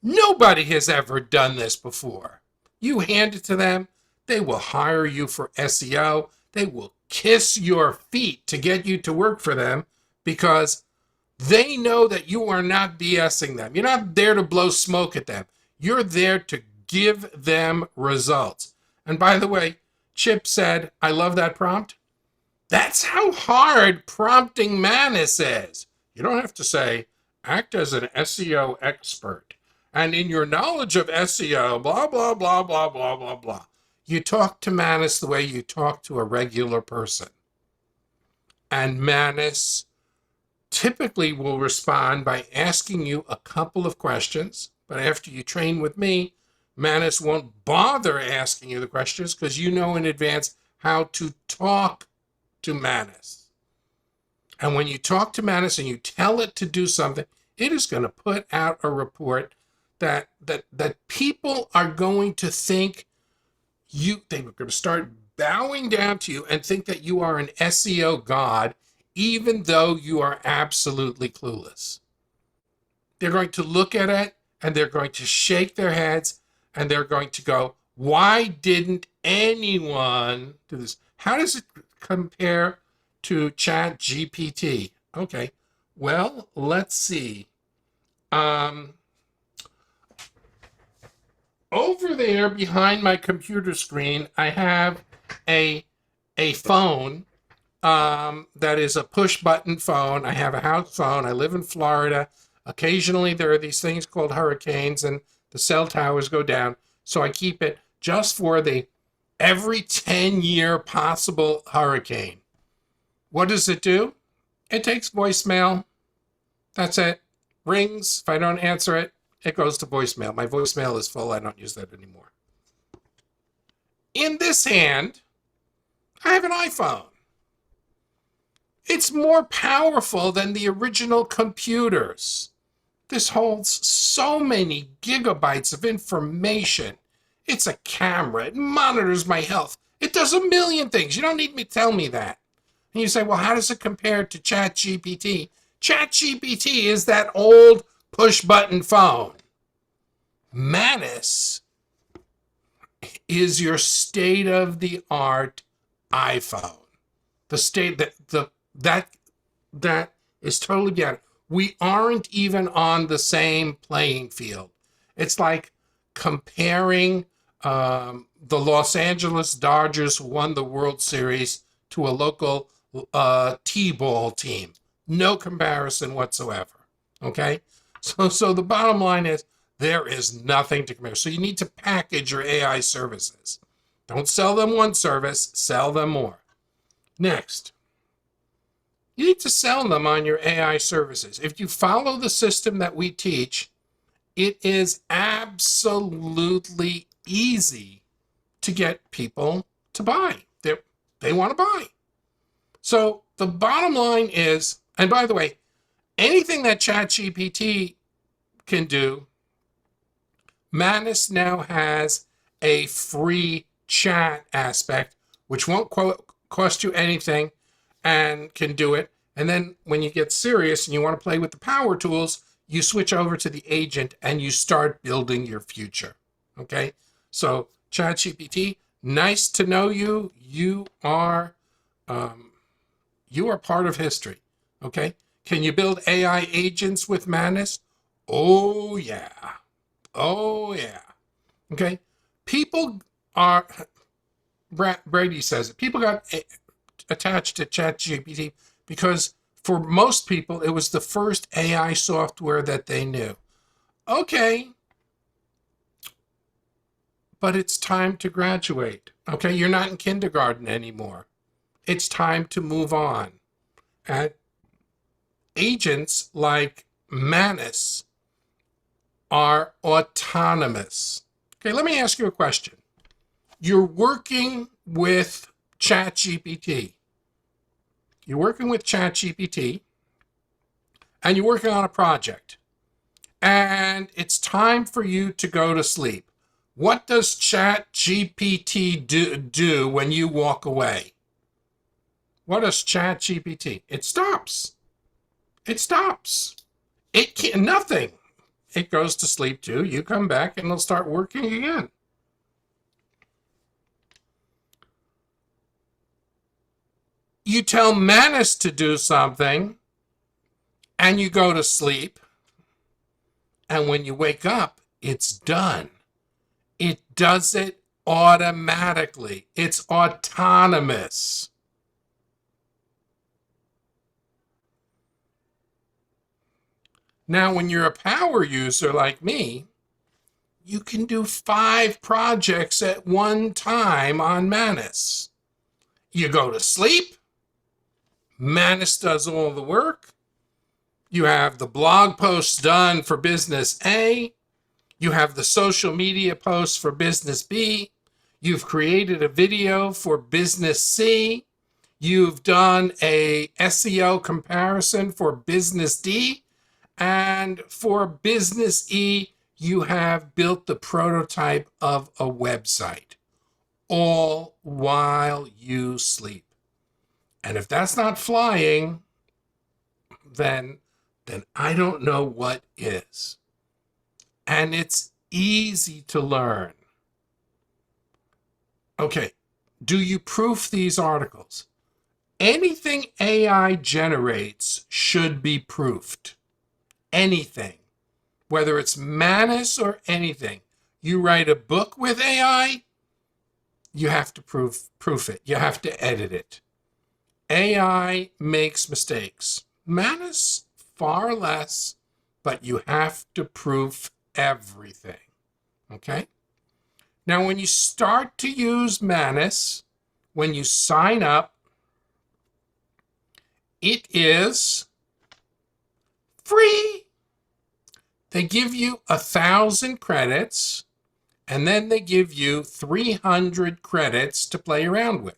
Speaker 1: nobody has ever done this before. You hand it to them, they will hire you for SEO. They will kiss your feet to get you to work for them because they know that you are not BSing them. You're not there to blow smoke at them. You're there to give them results. And by the way, Chip said, I love that prompt. That's how hard prompting Manus is. You don't have to say, act as an SEO expert. And in your knowledge of SEO, blah, blah, blah, blah, blah, blah, blah. You talk to Manus the way you talk to a regular person. And Manus typically will respond by asking you a couple of questions. But after you train with me, Manus won't bother asking you the questions because you know in advance how to talk to Manus. And when you talk to Manus and you tell it to do something, it is going to put out a report that people are going to think they're going to start bowing down to you and think that you are an SEO god, even though you are absolutely clueless. They're going to look at it and they're going to shake their heads and they're going to go, why didn't anyone do this? How does it compare to ChatGPT? Okay, well, let's see. Over there behind my computer screen, I have a phone that is a push button phone. I have a house phone. I live in Florida. Occasionally there are these things called hurricanes and the cell towers go down. So I keep it just for the every 10-year possible hurricane. What does it do? It takes voicemail. That's it. Rings. If I don't answer it, it goes to voicemail. My voicemail is full. I don't use that anymore. In this hand, I have an iPhone. It's more powerful than the original computers. This holds so many gigabytes of information. It's a camera. It monitors my health. It does a million things. You don't need me to tell me that. And you say, well, how does it compare to ChatGPT? ChatGPT is that old push-button phone. Manus is your state-of-the-art iPhone. The state that is totally beyond. We aren't even on the same playing field. It's like comparing the Los Angeles Dodgers who won the World Series to a local T-ball team. No comparison whatsoever. Okay? So the bottom line is there is nothing to compare. So you need to package your AI services. Don't sell them one service, sell them more. Next, you need to sell them on your AI services. If you follow the system that we teach, it is absolutely easy to get people to buy. They want to buy. So the bottom line is, and by the way, anything that ChatGPT can do, Manus now has a free chat aspect, which won't cost you anything and can do it. And then when you get serious and you want to play with the power tools, you switch over to the agent and you start building your future. Okay? So ChatGPT, nice to know you. You are part of history. Okay? Can you build AI agents with Manus? Oh, yeah. Oh, yeah. Okay? People are, Brady says it, people got attached to ChatGPT because for most people, it was the first AI software that they knew. Okay. But it's time to graduate. Okay? You're not in kindergarten anymore. It's time to move on. And agents like Manus are autonomous. Okay, let me ask you a question. You're working with ChatGPT. You're working with ChatGPT, and you're working on a project. And it's time for you to go to sleep. What does ChatGPT do when you walk away? What does ChatGPT? It stops. It stops. It can't, nothing. It goes to sleep too. You come back and it'll start working again. You tell Manus to do something and you go to sleep. And when you wake up, it's done. It does it automatically. It's autonomous. Now, when you're a power user like me, you can do 5 projects at one time on Manus. You go to sleep, Manus does all the work. You have the blog posts done for business A. You have the social media posts for business B. You've created a video for business C. You've done a SEO comparison for business D. And for business E, you have built the prototype of a website, all while you sleep. And if that's not flying, then I don't know what is. And it's easy to learn. Okay, do you proof these articles? Anything AI generates should be proofed. Anything, whether it's Manus or anything. You write a book with AI, you have to proof it. You have to edit it. AI makes mistakes. Manus, far less, but you have to proof everything. Okay? Now, when you start to use Manus, when you sign up, it is free. They give you 1,000 credits, and then they give you 300 credits to play around with.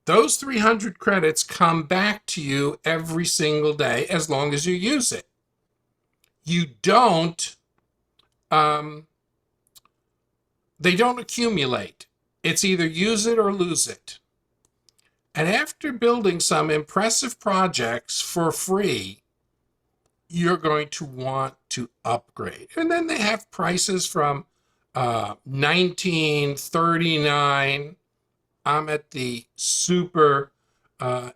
Speaker 1: Those 300 credits come back to you every single day as long as you use it. You don't, they don't accumulate. It's either use it or lose it. And after building some impressive projects for free, you're going to want to upgrade. And then they have prices from $19.39. I'm at the super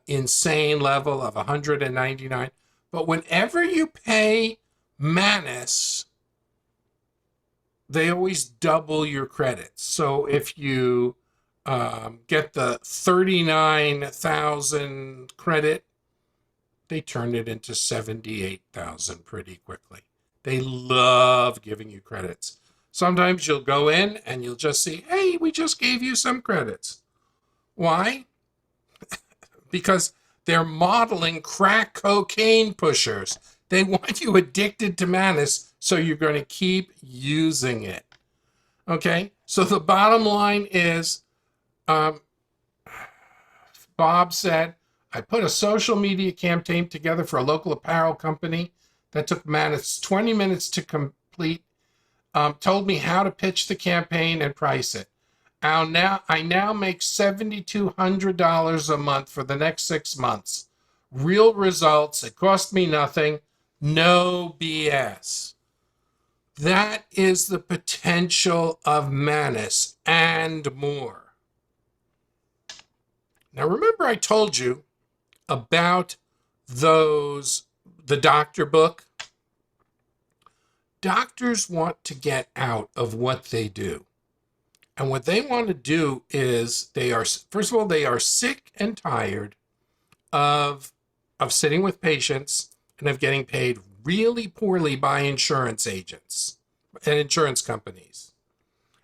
Speaker 1: insane level of $199. But whenever you pay Manus, they always double your credits. So if you get the 39,000 credit, they turn it into 78,000 pretty quickly. They love giving you credits. Sometimes you'll go in and you'll just see, hey, we just gave you some credits. Why? Because they're modeling crack cocaine pushers. They want you addicted to Manus, so you're going to keep using it. Okay? So the bottom line is, Bob said, I put a social media campaign together for a local apparel company that took Manus 20 minutes to complete. Told me how to pitch the campaign and price it. I now make $7,200 a month for the next 6 months. Real results. It cost me nothing. No BS. That is the potential of Manus and more. Now remember I told you about the doctor book? Doctors want to get out of what they do. And what they want to do is first of all, they are sick and tired of sitting with patients and of getting paid really poorly by insurance agents and insurance companies.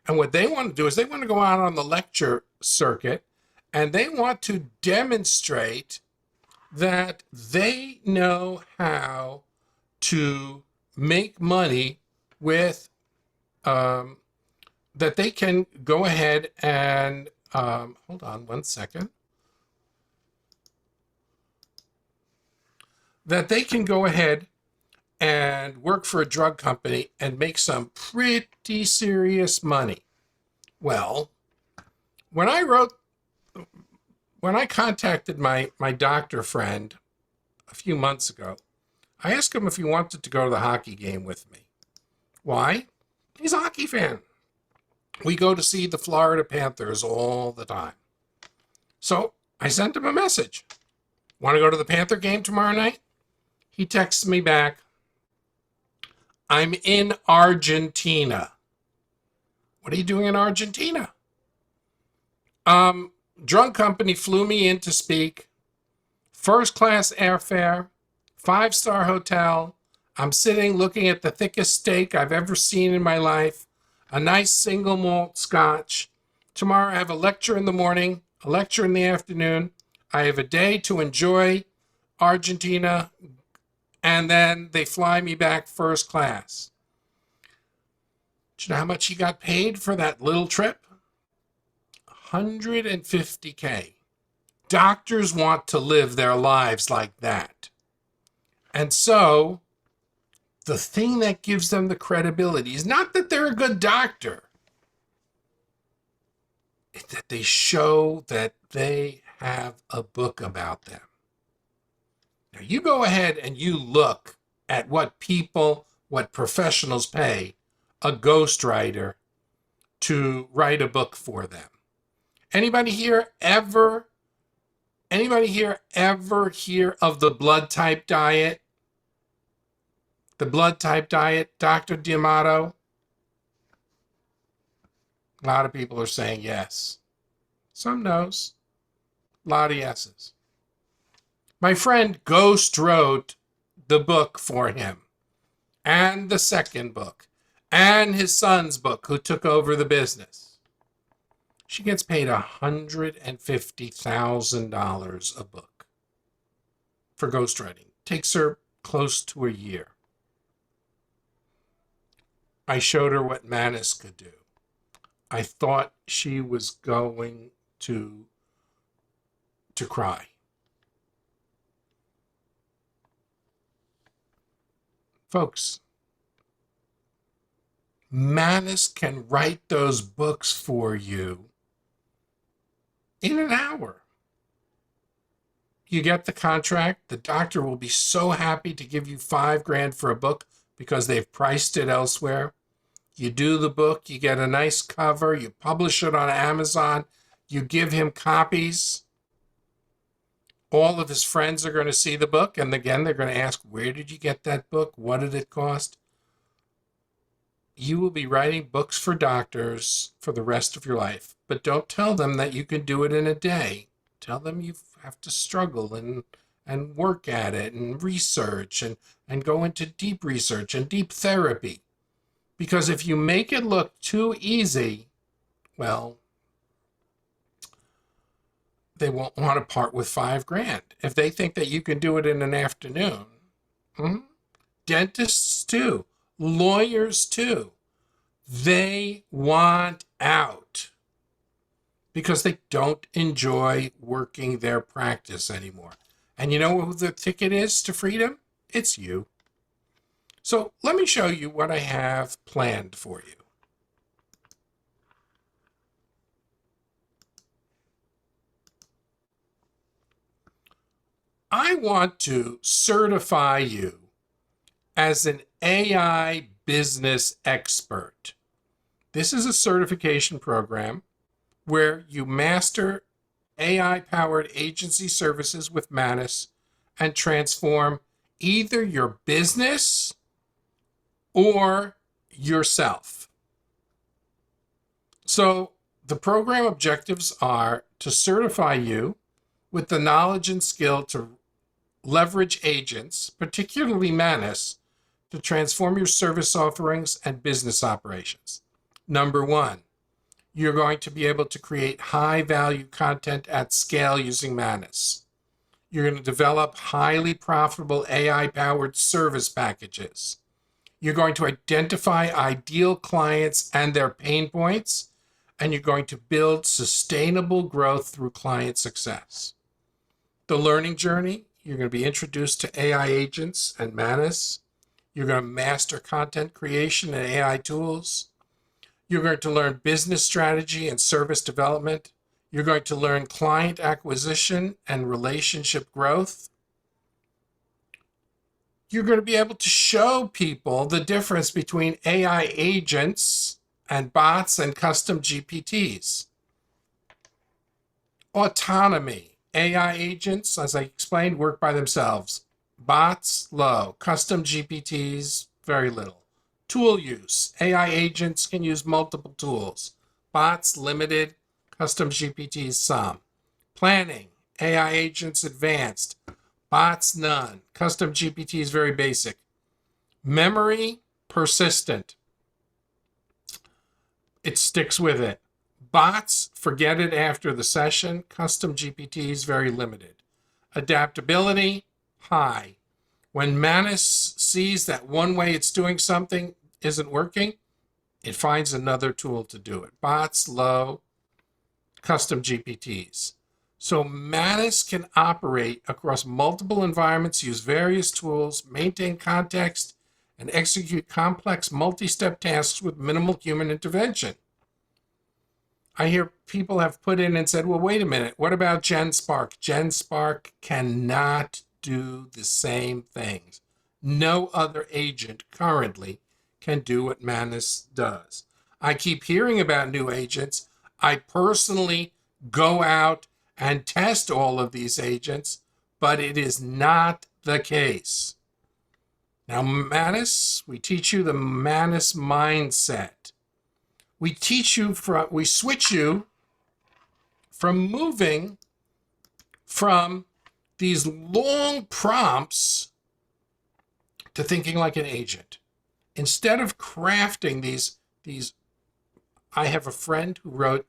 Speaker 1: And what they want to do is they want to go out on the lecture circuit and they want to demonstrate that they know how to make money with, that they can go ahead and, hold on one second, that they can go ahead and work for a drug company and make some pretty serious money. Well, when I contacted my doctor friend a few months ago, I asked him if he wanted to go to the hockey game with me. Why? He's a hockey fan. We go to see the Florida Panthers all the time. So I sent him a message. Want to go to the Panther game tomorrow night? He texts me back, I'm in Argentina. What are you doing in Argentina? Drunk company flew me in to speak. First class airfare, 5-star hotel. I'm sitting looking at the thickest steak I've ever seen in my life. A nice single malt scotch. Tomorrow I have a lecture in the morning, a lecture in the afternoon. I have a day to enjoy Argentina, and then they fly me back first class. Do you know how much he got paid for that little trip? $150K. Doctors want to live their lives like that. And so the thing that gives them the credibility is not that they're a good doctor. It's that they show that they have a book about them. Now you go ahead and you look at what professionals pay a ghostwriter to write a book for them. Anybody here ever hear of the blood type diet? The blood type diet, Dr. D'Amato? A lot of people are saying yes. Some no's. A lot of yeses. My friend ghost wrote the book for him, and the second book, and his son's book, who took over the business. She gets paid $150,000 a book for ghostwriting. Takes her close to a year. I showed her what Manus could do. I thought she was going to cry. Folks, Manus can write those books for you in an hour. You get the contract. The doctor will be so happy to give you $5,000 for a book because they've priced it elsewhere. You do the book, you get a nice cover, you publish it on Amazon, you give him copies. All of his friends are going to see the book, and again, they're going to ask, where did you get that book? What did it cost? You will be writing books for doctors for the rest of your life, but don't tell them that you can do it in a day. Tell them you have to struggle and work at it and research and go into deep research and deep therapy. Because if you make it look too easy, well, they won't want to part with $5,000. If they think that you can do it in an afternoon, dentists too, lawyers too, they want out because they don't enjoy working their practice anymore. And you know who the ticket is to freedom? It's you. So let me show you what I have planned for you. I want to certify you as an AI business expert. This is a certification program where you master AI-powered agency services with Manus and transform either your business or yourself. So the program objectives are to certify you with the knowledge and skill to leverage agents, particularly Manus, to transform your service offerings and business operations. Number one, you're going to be able to create high-value content at scale using Manus. You're going to develop highly profitable AI-powered service packages. You're going to identify ideal clients and their pain points, and you're going to build sustainable growth through client success. The learning journey, you're going to be introduced to AI agents and Manus. You're going to master content creation and AI tools. You're going to learn business strategy and service development. You're going to learn client acquisition and relationship growth. You're going to be able to show people the difference between AI agents and bots and custom GPTs. Autonomy. AI agents, as I explained, work by themselves. Bots, low. Custom GPTs, very little. Tool use. AI agents can use multiple tools. Bots, limited. Custom GPTs, some. Planning. AI agents, advanced. Bots, none. Custom GPTs, very basic. Memory, persistent. It sticks with it. Bots, forget it after the session. Custom GPTs, very limited. Adaptability, high. When Manus sees that one way it's doing something isn't working, it finds another tool to do it. Bots, low. Custom GPTs. So Manus can operate across multiple environments, use various tools, maintain context, and execute complex multi-step tasks with minimal human intervention. I hear people have put in and said, well, wait a minute, what about GenSpark? GenSpark cannot do the same things. No other agent currently can do what Manus does. I keep hearing about new agents. I personally go out and test all of these agents, but it is not the case. Now, Manus, we teach you the Manus mindset. We switch you from moving from these long prompts to thinking like an agent. Instead of crafting these, I have a friend who wrote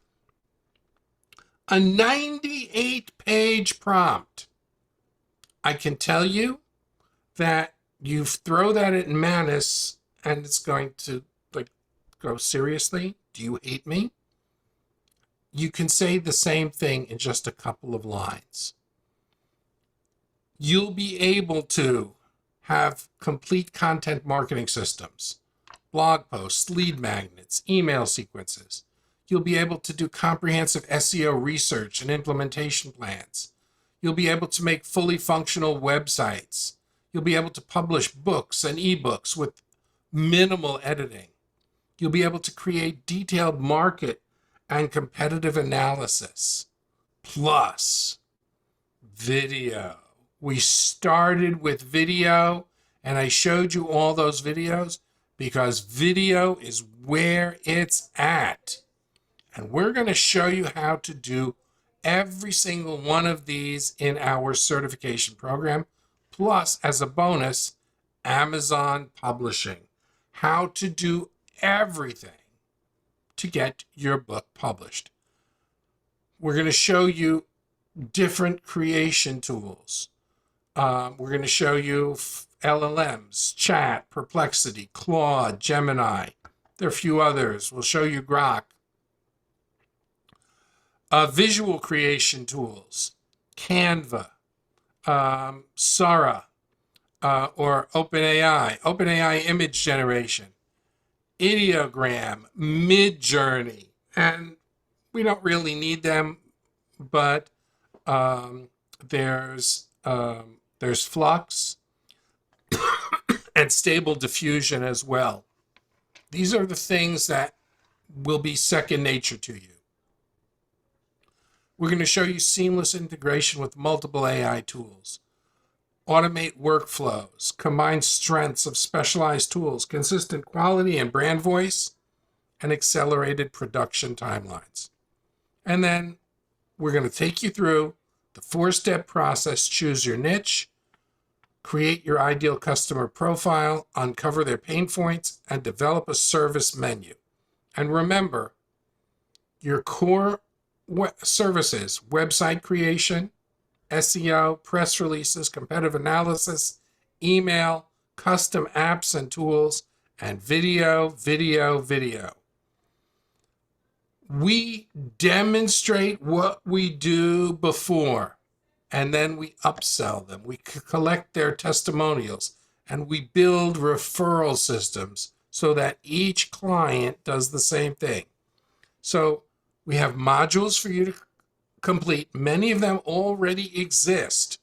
Speaker 1: a 98-page prompt. I can tell you that you throw that in Manus and it's going to go, seriously? Do you hate me? You can say the same thing in just a couple of lines. You'll be able to have complete content marketing systems, blog posts, lead magnets, email sequences. You'll be able to do comprehensive SEO research and implementation plans. You'll be able to make fully functional websites. You'll be able to publish books and ebooks with minimal editing. You'll be able to create detailed market and competitive analysis. Plus, video. We started with video, and I showed you all those videos because video is where it's at. And we're going to show you how to do every single one of these in our certification program. Plus, as a bonus, Amazon publishing. How to do everything to get your book published. We're going to show you different creation tools. We're going to show you LLMs, Chat, Perplexity, Claude, Gemini. There are a few others. We'll show you Grok. Visual creation tools, Canva, Sora, or OpenAI image generation, Ideogram, Midjourney, and we don't really need them, but there's Flux and Stable Diffusion as well. These are the things that will be second nature to you. We're going to show you seamless integration with multiple AI tools, automate workflows, combine strengths of specialized tools, consistent quality and brand voice, and accelerated production timelines. And then we're going to take you through the 4-step process: choose your niche, create your ideal customer profile, uncover their pain points, and develop a service menu. And remember, your core services: website creation, SEO, press releases, competitive analysis, email, custom apps and tools, and video. We demonstrate what we do before, and then we upsell them. We collect their testimonials, and we build referral systems so that each client does the same thing. So we have modules for you to complete. Many of them already exist.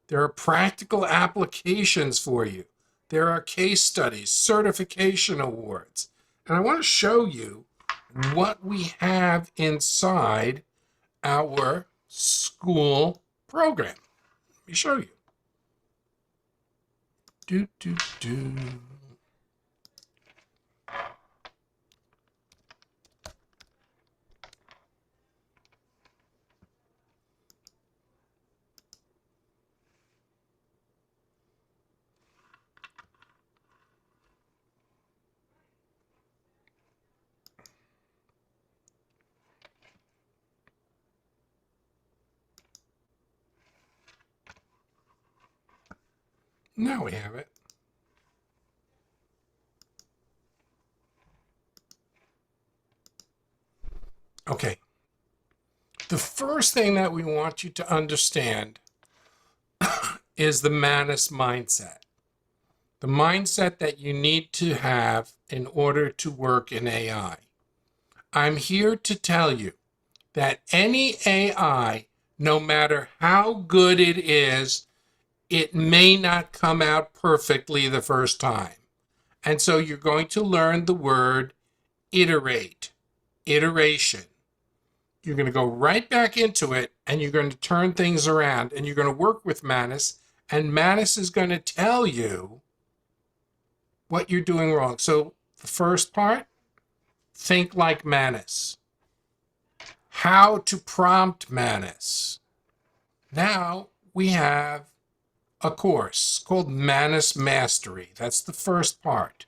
Speaker 1: There are practical applications for you. There are case studies, certification awards. And I want to show you what we have inside our school program. Let me show you. Do, do, do. Now we have it. Okay. The first thing that we want you to understand is the Manus mindset. The mindset that you need to have in order to work in AI. I'm here to tell you that any AI, no matter how good it is, it may not come out perfectly the first time. And so you're going to learn the word iterate, iteration. You're going to go right back into it and you're going to turn things around and you're going to work with Manus, and Manus is going to tell you what you're doing wrong. So the first part, think like Manus. How to prompt Manus. Now we have a course called Manus Mastery. That's the first part.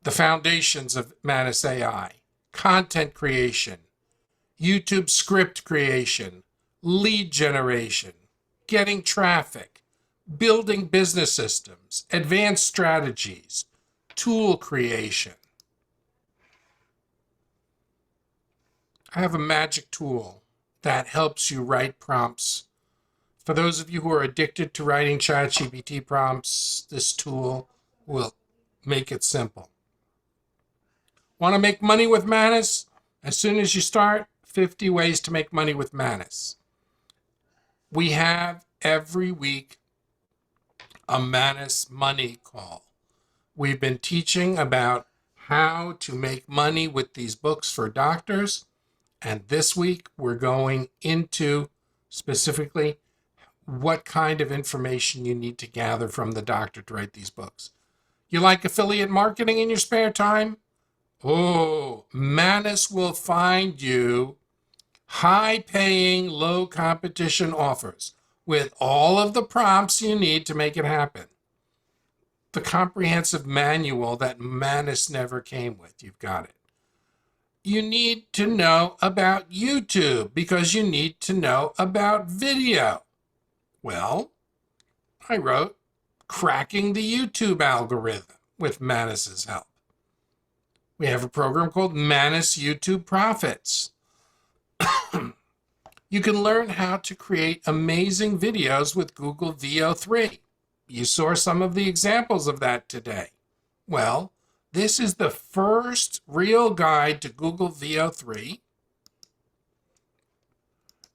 Speaker 1: The foundations of ManusAI, content creation, YouTube script creation, lead generation, getting traffic, building business systems, advanced strategies, tool creation. I have a magic tool that helps you write prompts. For those of you who are addicted to writing ChatGPT prompts, this tool will make it simple. Want to make money with Manus? As soon as you start, 50 ways to make money with Manus. We have every week a Manus money call. We've been teaching about how to make money with these books for doctors. And this week we're going into specifically what kind of information you need to gather from the doctor to write these books. You like affiliate marketing in your spare time? Oh, Manus will find you high-paying, low-competition offers with all of the prompts you need to make it happen. The comprehensive manual that Manus never came with, you've got it. You need to know about YouTube because you need to know about video. Well, I wrote Cracking the YouTube Algorithm with Manus's help. We have a program called Manus YouTube Profits. You can learn how to create amazing videos with Google VO3. You saw some of the examples of that today. Well, this is the first real guide to Google VO3.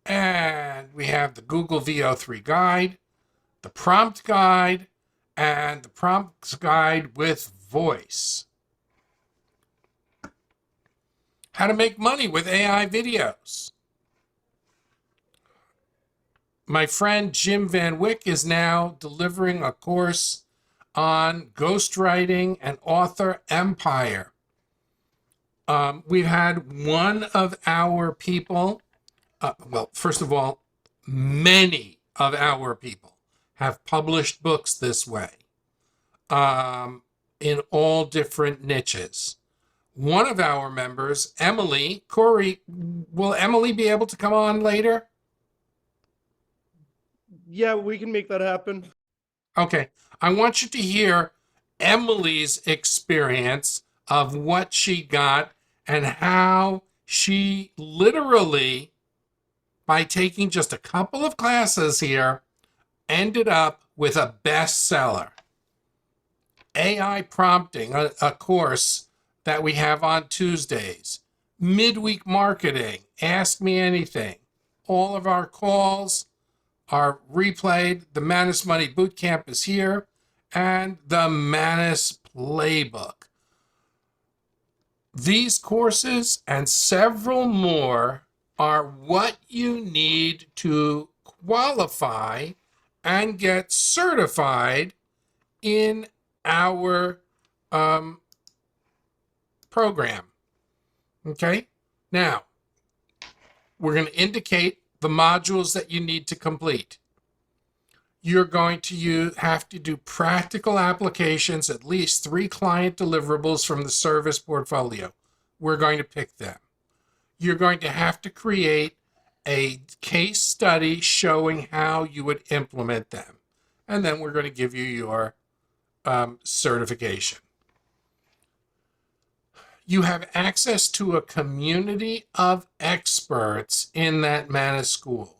Speaker 1: And we have the Google VO3 guide, the prompt guide, and the prompts guide with voice. How to make money with AI videos. My friend Jim Van Wyck is now delivering a course on ghostwriting and author empire. We've had one of our people, well, first of all, many of our people have published books this way in all different niches. One of our members, Emily, Corey, will Emily be able to come on later?
Speaker 2: Yeah, we can make that happen.
Speaker 1: Okay, I want you to hear Emily's experience of what she got and how she literally, by taking just a couple of classes here, ended up with a bestseller. AI prompting, a course that we have on Tuesdays, midweek marketing, ask me anything. All of our calls are replayed. The Manus Money Bootcamp is here, and the Manus Playbook. These courses and several more are what you need to qualify and get certified in our program. Okay? Now, we're going to indicate the modules that you need to complete. You're going to have to do practical applications, at least 3 client deliverables from the service portfolio. We're going to pick them. You're going to have to create a case study showing how you would implement them. And then we're going to give you your certification. You have access to a community of experts in that Manus school.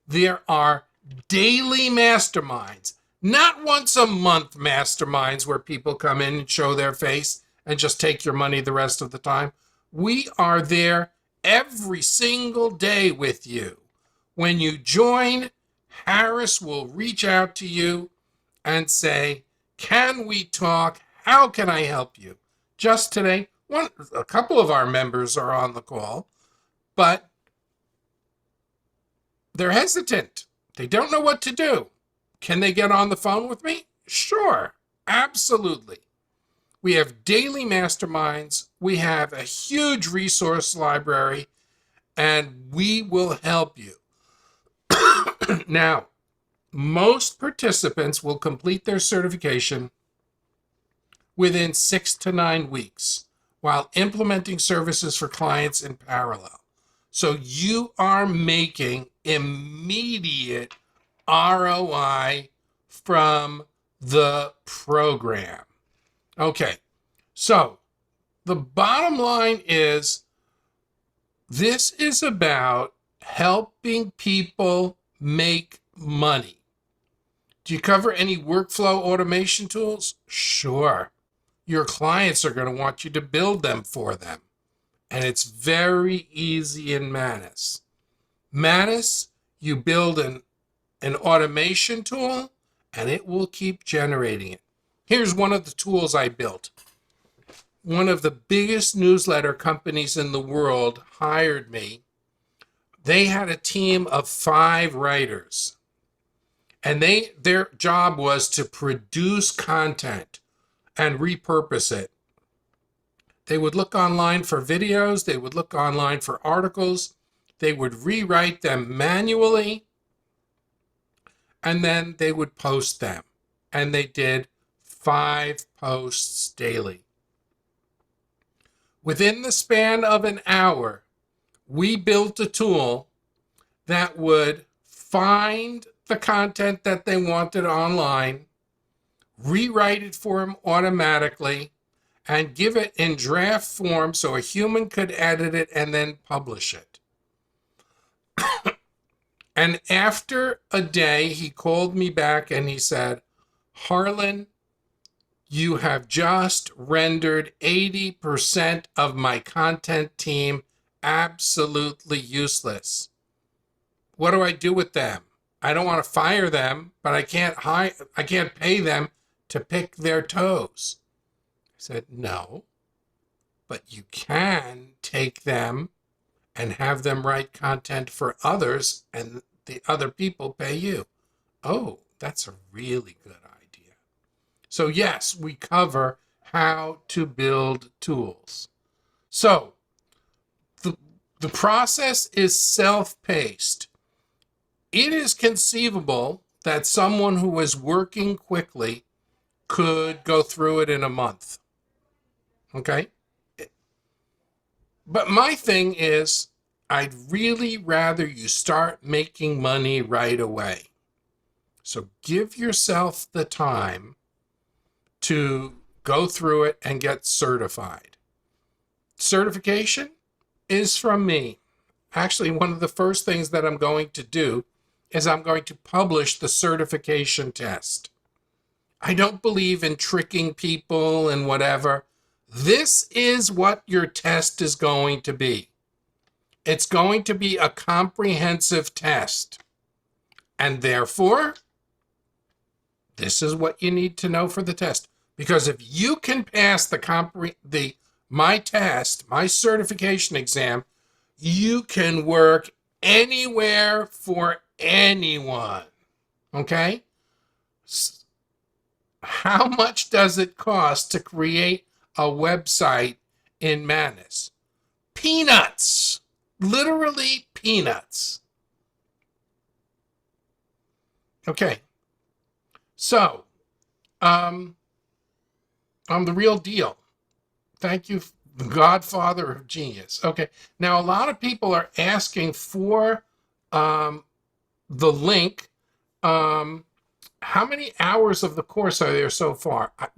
Speaker 1: There are daily masterminds, not once a month masterminds where people come in and show their face and just take your money the rest of the time. We are there every single day with you. When you join, Harris will reach out to you and say, can we talk? How can I help you? Just today, a couple of our members are on the call, but they're hesitant. They don't know what to do. Can they get on the phone with me? Sure, absolutely. We have daily masterminds. We have a huge resource library, and we will help you. Now, most participants will complete their certification within 6 to 9 weeks while implementing services for clients in parallel. So you are making immediate ROI from the program. Okay, so the bottom line is this is about helping people make money. Do you cover any workflow automation tools? Sure. Your clients are going to want you to build them for them. And it's very easy in Manus. Manus, you build an automation tool, and it will keep generating it. Here's one of the tools I built. One of the biggest newsletter companies in the world hired me. They had a team of 5 writers. And their job was to produce content and repurpose it. They would look online for videos. They would look online for articles. They would rewrite them manually. And then they would post them. And they did 5 posts daily. Within the span of an hour, we built a tool that would find the content that they wanted online, rewrite it for them automatically, and give it in draft form so a human could edit it and then publish it. And after a day, he called me back and he said, Harlan, you have just rendered 80% of my content team absolutely useless. What do I do with them? I don't want to fire them, but I can't pay them to pick their toes. I said, no, but you can take them and have them write content for others, and the other people pay you. Oh, that's a really good idea. So yes, we cover how to build tools. So the process is self-paced. It is conceivable that someone who is working quickly could go through it in a month. Okay? But my thing is, I'd really rather you start making money right away. So give yourself the time to go through it and get certified. Certification is from me. Actually, one of the first things that I'm going to do is I'm going to publish the certification test. I don't believe in tricking people and whatever. This is what your test is going to be. It's going to be a comprehensive test. And therefore, this is what you need to know for the test. Because if you can pass my test, my certification exam, you can work anywhere for anyone. Okay? How much does it cost to create a website in Manus? Peanuts. Literally peanuts. Okay. So, I'm the real deal. Thank you, the godfather of genius. Okay. Now, a lot of people are asking for the link. How many hours of the course are there so far? I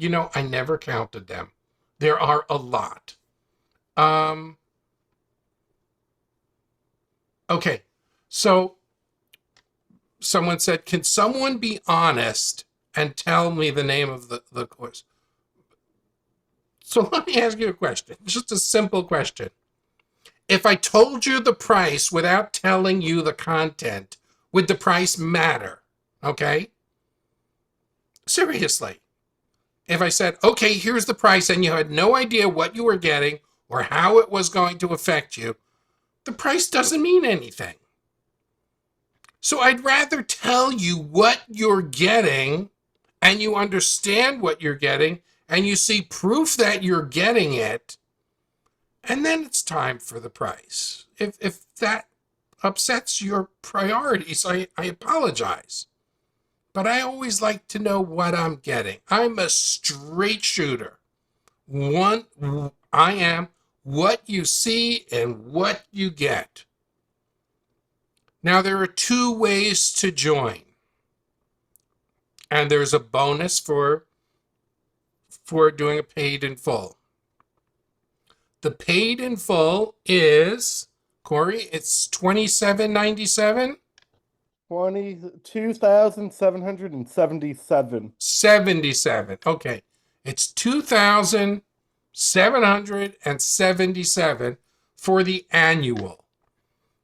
Speaker 1: never counted them. There are a lot. Okay. So, someone said, can someone be honest and tell me the name of the course? So let me ask you a question, just a simple question. If I told you the price without telling you the content, would the price matter? Okay? Seriously. If I said, okay, here's the price, and you had no idea what you were getting or how it was going to affect you, the price doesn't mean anything. So I'd rather tell you what you're getting and you understand what you're getting and you see proof that you're getting it, and then it's time for the price. If that upsets your priorities, I apologize. But I always like to know what I'm getting. I'm a straight shooter. I am what you see and what you get. Now, there are two ways to join. And there's a bonus for doing a paid in full. The paid in full is, Corey, it's $27.97.
Speaker 2: 22,777.
Speaker 1: 77. Okay. It's 2,777 for the annual.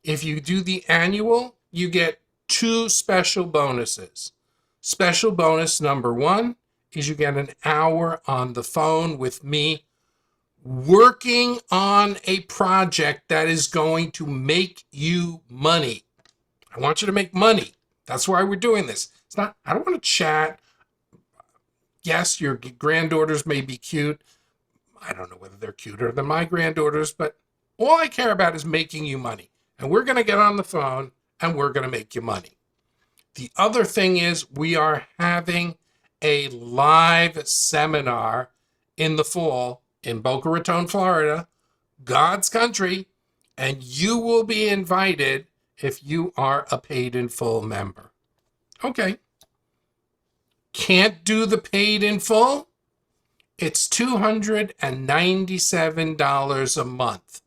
Speaker 1: If you do the annual, you get two special bonuses. Special bonus number one is you get an hour on the phone with me working on a project that is going to make you money. I want you to make money. That's why we're doing this. It's not, I don't want to chat. Yes, your granddaughters may be cute. I don't know whether they're cuter than my granddaughters, but all I care about is making you money. And we're going to get on the phone and we're going to make you money. The other thing is we are having a live seminar in the fall in Boca Raton, Florida, God's country, and you will be invited if you are a paid in full member. Okay. Can't do the paid in full? It's $297 a month.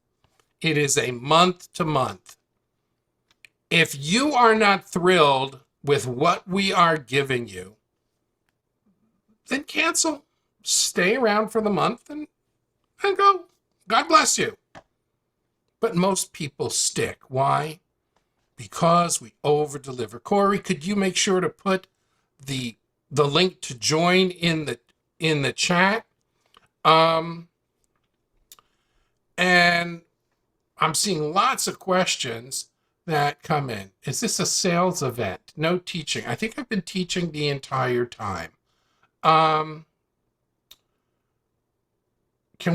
Speaker 1: It is a month to month. If you are not thrilled with what we are giving you, then cancel. Stay around for the month and go. God bless you. But most people stick. Why? Because we over deliver. Corey, could you make sure to put the link to join in the chat? And I'm seeing lots of questions that come in. Is this a sales event? No teaching. I think I've been teaching the entire time. Can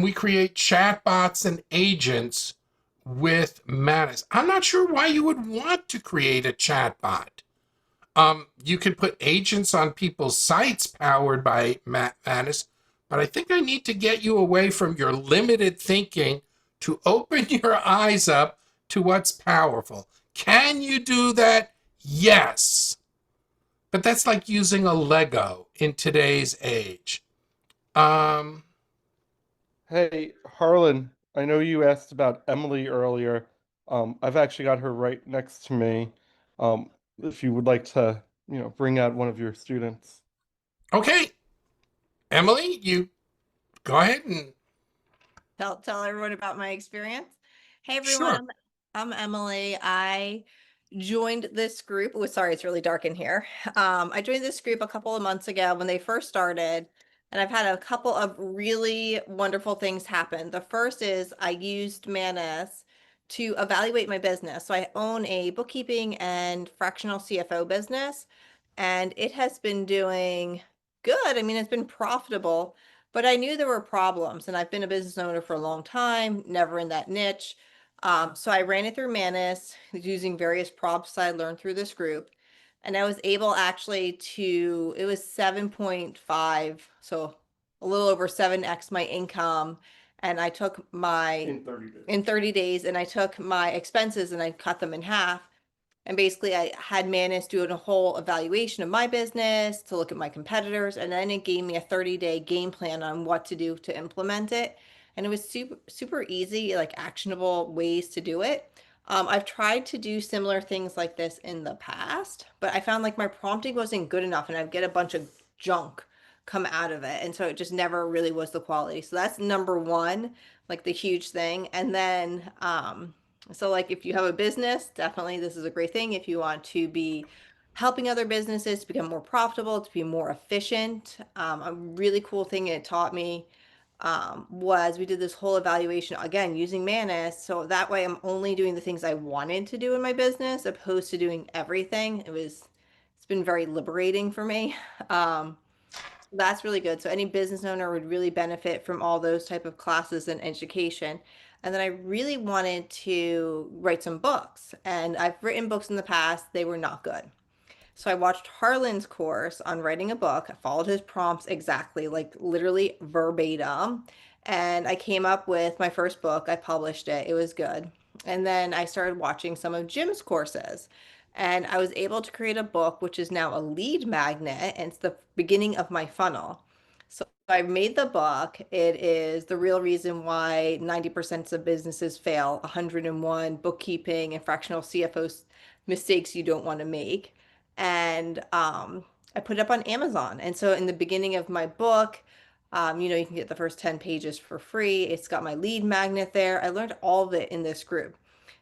Speaker 1: we create chatbots and agents with Manus? I'm not sure why you would want to create a chatbot. You can put agents on people's sites powered by Manus, but I think I need to get you away from your limited thinking to open your eyes up to what's powerful. Can you do that? Yes. But that's like using a Lego in today's age.
Speaker 2: Hey, Harlan, I know you asked about Emily earlier. I've actually got her right next to me. If you would like to, bring out one of your students.
Speaker 1: Okay, Emily, you go ahead and
Speaker 7: Tell everyone about my experience. Hey everyone,
Speaker 1: sure.
Speaker 7: I'm Emily. I joined this group. Oh, sorry, it's really dark in here. I joined this group a couple of months ago when they first started, and I've had a couple of really wonderful things happen. The first is I used Manus to evaluate my business. So I own a bookkeeping and fractional CFO business, and it has been doing good. I mean, it's been profitable. But I knew there were problems, and I've been a business owner for a long time, never in that niche. So I ran it through Manus using various prompts I learned through this group. And I was able actually to, it was 7.5, so a little over 7x my income. And I took my,
Speaker 2: In 30 days.
Speaker 7: in 30 days, and I took my expenses and I cut them in half. And basically, I had Manus doing a whole evaluation of my business to look at my competitors, and then it gave me a 30-day game plan on what to do to implement it. And it was super, super easy, like actionable ways to do it. I've tried to do similar things like this in the past, but I found like my prompting wasn't good enough, and I'd get a bunch of junk come out of it. And so it just never really was the quality. So that's number one, like the huge thing. And then, so like if you have a business, definitely this is a great thing. If you want to be helping other businesses to become more profitable, to be more efficient, a really cool thing it taught me was we did this whole evaluation again using Manus. So that way I'm only doing the things I wanted to do in my business opposed to doing everything. It's been very liberating for me. Um, that's really good. So any business owner would really benefit from all those type of classes and education. And then I really wanted to write some books. And I've written books in the past, they were not good. So I watched Harlan's course on writing a book. I followed his prompts exactly, like literally verbatim. And I came up with my first book. I published it. It was good. And then I started watching some of Jim's courses. And I was able to create a book, which is now a lead magnet. And it's the beginning of my funnel. So I made the book. It is the real reason why 90% of businesses fail, 101 bookkeeping and fractional CFOs mistakes you don't want to make. And I put it up on Amazon. And so in the beginning of my book, you can get the first 10 pages for free. It's got my lead magnet there. I learned all of it in this group.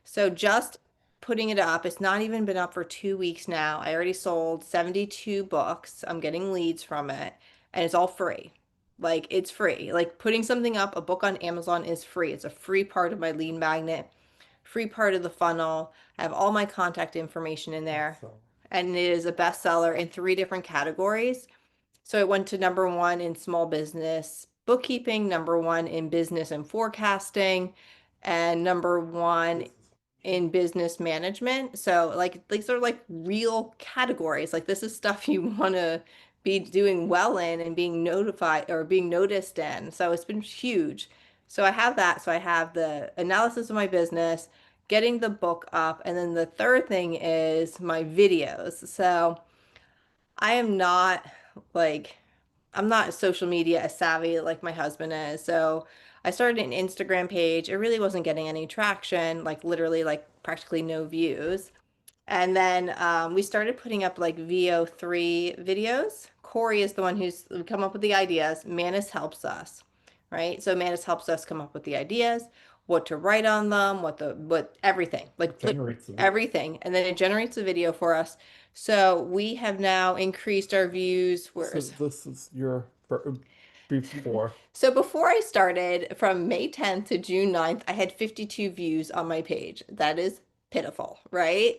Speaker 7: So just putting it up, it's not even been up for 2 weeks now. I already sold 72 books. I'm getting leads from it, and it's all free. Like it's free. Like putting something up, a book on Amazon is free. It's a free part of my lead magnet, free part of the funnel. I have all my contact information in there, and it is a bestseller in 3 different categories. So it went to number one in small business bookkeeping, number one in business and forecasting, and number one in business management. So like sort of like real categories. Like this is stuff you want to be doing well in and being notified or being noticed in. So it's been huge. So I have that. So I have the analysis of my business, getting the book up, and then the third thing is my videos. So I am not like I'm not social media savvy like my husband is. So I started an Instagram page. It really wasn't getting any traction, like literally like practically no views. And then we started putting up like VO3 videos. Corey is the one who's come up with the ideas. Manus helps us, right? So Manus helps us come up with the ideas, what to write on them, what everything, like everything, and then it generates a video for us. So we have now increased our views.
Speaker 2: This is your before.
Speaker 7: So before I started, from May 10th to June 9th, I had 52 views on my page. That is pitiful, right?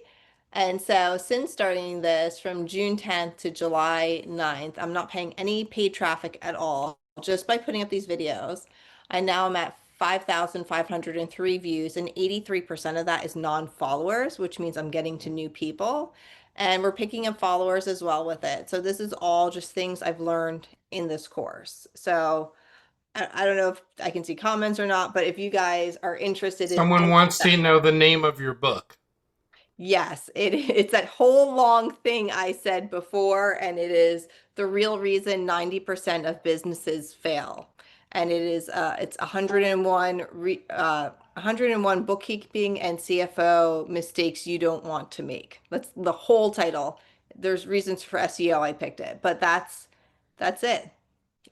Speaker 7: And so since starting this from June 10th to July 9th, I'm not paying any paid traffic at all, just by putting up these videos. I now am at 5,503 views, and 83% of that is non-followers, which means I'm getting to new people. And we're picking up followers as well with it. So this is all just things I've learned in this course. So I don't know if I can see comments or not, but if you guys are interested in
Speaker 1: Someone
Speaker 7: any
Speaker 1: wants
Speaker 7: of
Speaker 1: to
Speaker 7: that,
Speaker 1: know the name of your book.
Speaker 7: yes, it's that whole long thing I said before, and it is the real reason 90% of businesses fail. And it's 101 bookkeeping and CFO mistakes you don't want to make. That's the whole title. There's reasons for SEO I picked it, but that's it.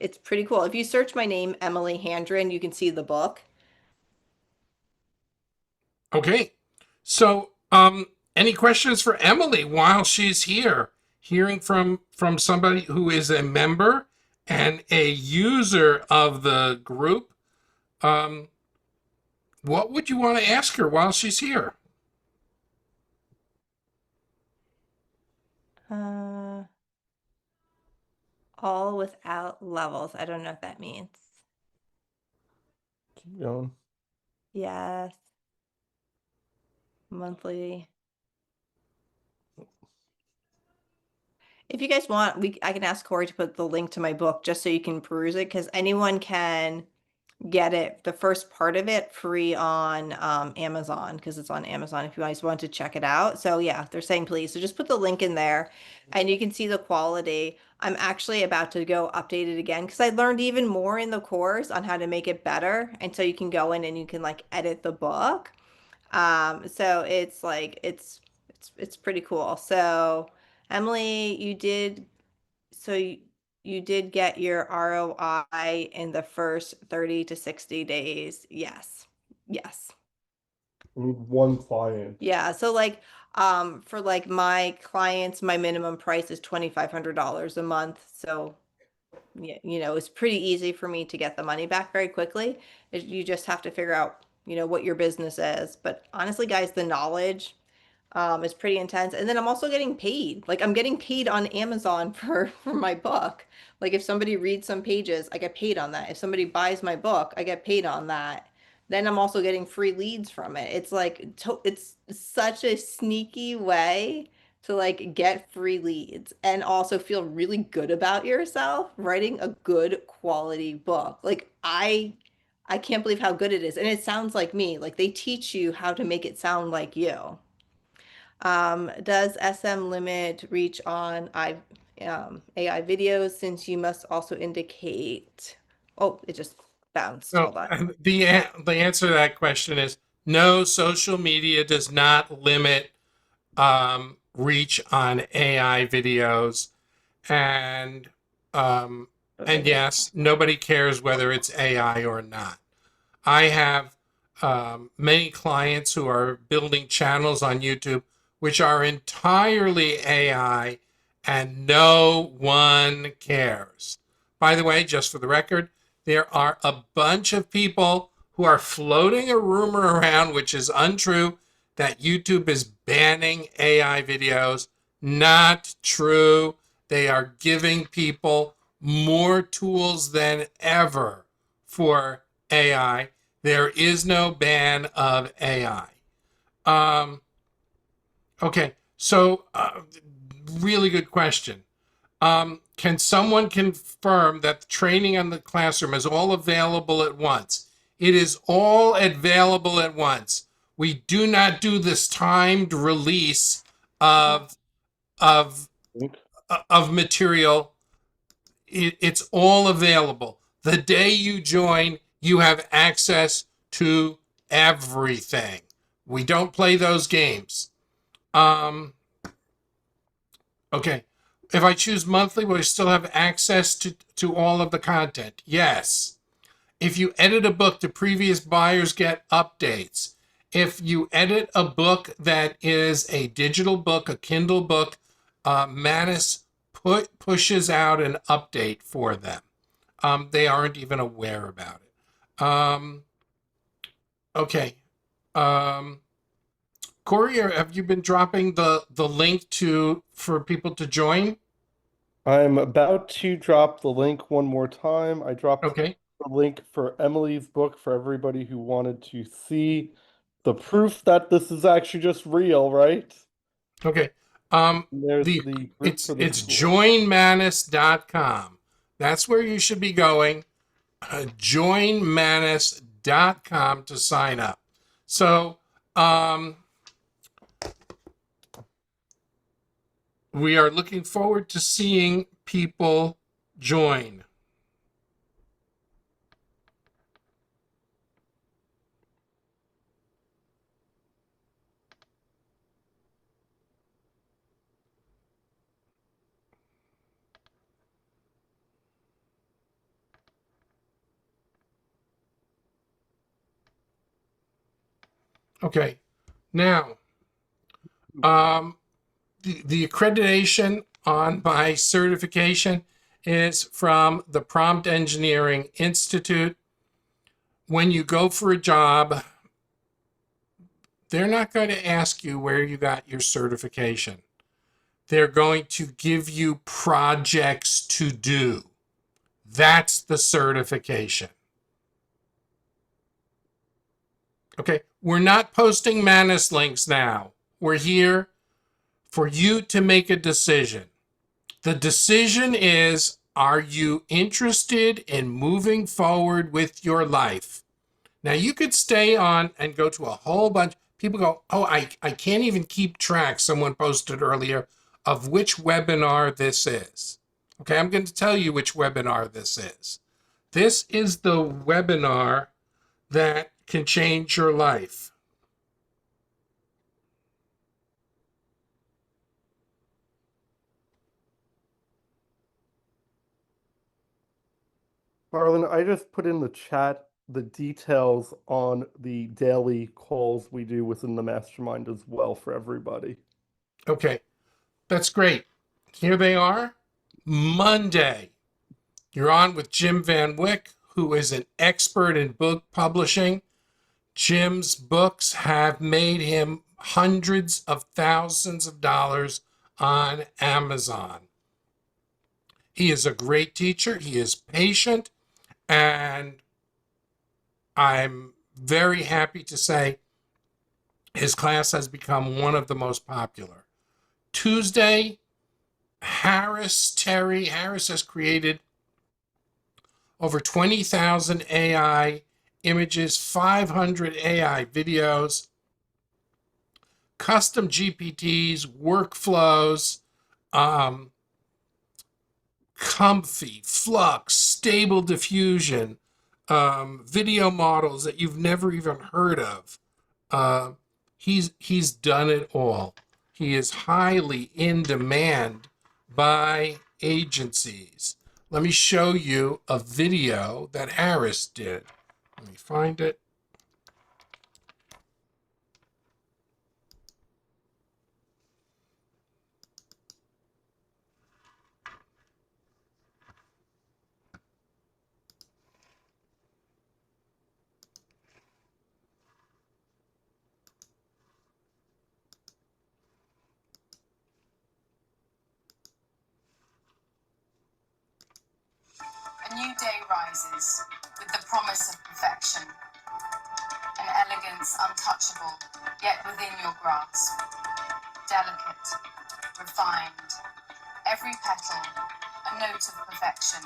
Speaker 7: It's pretty cool. If you search my name, Emily Handren, you can see the book.
Speaker 1: Okay. So, any questions for Emily while she's here? Hearing from somebody who is a member and a user of the group. What would you want to ask her while she's here?
Speaker 7: All without levels. I don't know what that means.
Speaker 2: Keep going.
Speaker 7: Yes. Monthly. If you guys want, I can ask Corey to put the link to my book just so you can peruse it, because anyone can get it, the first part of it, free on Amazon, because it's on Amazon if you guys want to check it out. So yeah, they're saying please. So just put the link in there and you can see the quality. I'm actually about to go update it again because I learned even more in the course on how to make it better. And so you can go in and you can like edit the book. So it's like it's pretty cool. So Emily, you did get your ROI in the first 30 to 60 days. Yes. Yes.
Speaker 2: I need one client.
Speaker 7: Yeah. So like for like my clients, my minimum price is $2,500 a month. So yeah, you know, it's pretty easy for me to get the money back very quickly. You just have to figure out, you know, what your business is. But honestly, guys, the knowledge is pretty intense. And then I'm also getting paid. Like I'm getting paid on Amazon for my book. Like if somebody reads some pages, I get paid on that. If somebody buys my book, I get paid on that. Then I'm also getting free leads from it. It's like it's such a sneaky way to like get free leads and also feel really good about yourself writing a good quality book. Like I can't believe how good it is. And it sounds like me. Like they teach you how to make it sound like you. Does SM limit reach on AI videos since you must also indicate, oh, it just bounced.
Speaker 1: So
Speaker 7: Hold on.
Speaker 1: the answer to that question is no. Social media does not limit reach on AI videos, and
Speaker 7: Okay.
Speaker 1: yes, nobody cares whether it's AI or not. I have many clients who are building channels on YouTube which are entirely AI, and no one cares. By the way, just for the record, there are a bunch of people who are floating a rumor around, which is untrue, that YouTube is banning AI videos. Not true. They are giving people more tools than ever for AI. There is no ban of AI. Okay, so really good question. Can someone confirm that the training on the classroom is all available at once? It is all available at once. We do not do this timed release of of
Speaker 2: Link.
Speaker 1: of material. It's all available. The day you join, you have access to everything. We don't play those games. Okay. If I choose monthly, will I still have access to all of the content? Yes. If you edit a book, do previous buyers get updates? If you edit a book that is a digital book, a Kindle book, Manus pushes out an update for them. They aren't even aware about it. Okay. Corey, have you been dropping the link for people to join?
Speaker 2: I'm about to drop the link one more time. I dropped
Speaker 1: Okay.
Speaker 2: the link for Emily's book for everybody who wanted to see the proof that this is actually just real, right?
Speaker 1: Okay.
Speaker 2: And there's
Speaker 1: The
Speaker 2: the group
Speaker 1: it's
Speaker 2: for the
Speaker 1: it's
Speaker 2: school.
Speaker 1: joinmanus.com. That's where you should be going. Joinmanus.com to sign up. So we are looking forward to seeing people join. Okay. Now, the accreditation on my certification is from the Prompt Engineering Institute. When you go for a job, they're not going to ask you where you got your certification. They're going to give you projects to do. That's the certification. Okay, we're not posting Manus links now. We're here for you to make a decision. The decision is, are you interested in moving forward with your life? Now, you could stay on and go to a whole bunch. People go, oh, I can't even keep track, someone posted earlier, of which webinar this is. Okay, I'm going to tell you which webinar this is. This is the webinar that can change your life.
Speaker 2: Harlan, I just put in the chat the details on the daily calls we do within the mastermind as well for everybody.
Speaker 1: Okay, that's great. Here they are. Monday, you're on with Jim Van Wyck, who is an expert in book publishing. Jim's books have made him hundreds of thousands of dollars on Amazon. He is a great teacher. He is patient, and I'm very happy to say his class has become one of the most popular. Tuesday, Harris has created over 20,000 AI images, 500 AI videos, custom GPTs, workflows, comfy, flux, stable diffusion, video models that you've never even heard of. He's done it all. He is highly in demand by agencies. Let me show you a video that Harris did. Let me find it.
Speaker 8: A new day rises with the promise of perfection, an elegance untouchable, yet within your grasp. Delicate, refined, every petal a note of perfection.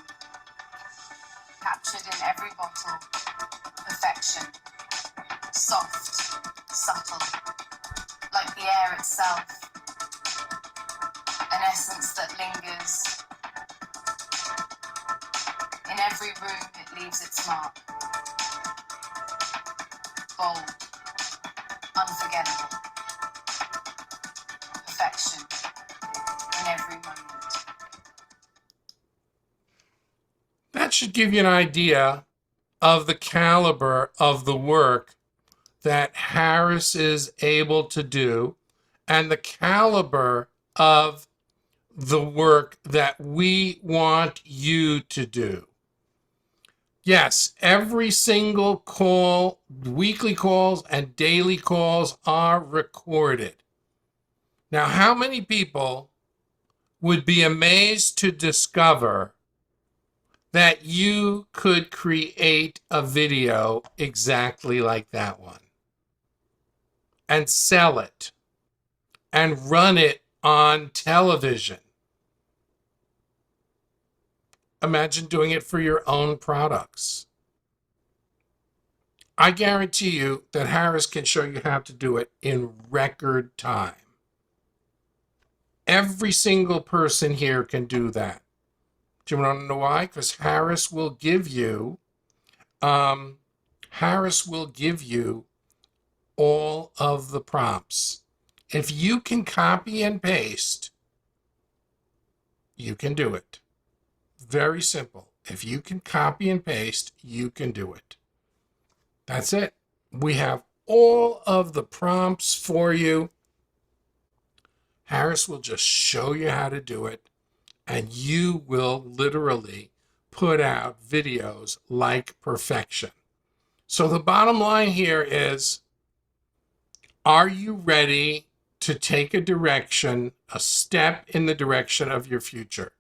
Speaker 8: Captured in every bottle, perfection. Soft, subtle, like the air itself. An essence that lingers. In every room it leaves its mark. Bold, unforgettable. Perfection in every moment.
Speaker 1: That should give you an idea of the caliber of the work that Harris is able to do and the caliber of the work that we want you to do. Yes, every single call, weekly calls and daily calls are recorded. Now, how many people would be amazed to discover that you could create a video exactly like that one and sell it and run it on television? Imagine doing it for your own products. I guarantee you that Harris can show you how to do it in record time. Every single person here can do that. Do you want to know why? Because Harris will give you all of the prompts. If you can copy and paste, you can do it. Very simple. If you can copy and paste, you can do it. That's it. We have all of the prompts for you. Harris will just show you how to do it, and you will literally put out videos like perfection. So the bottom line here is, are you ready to take a direction, a step in the direction of your future?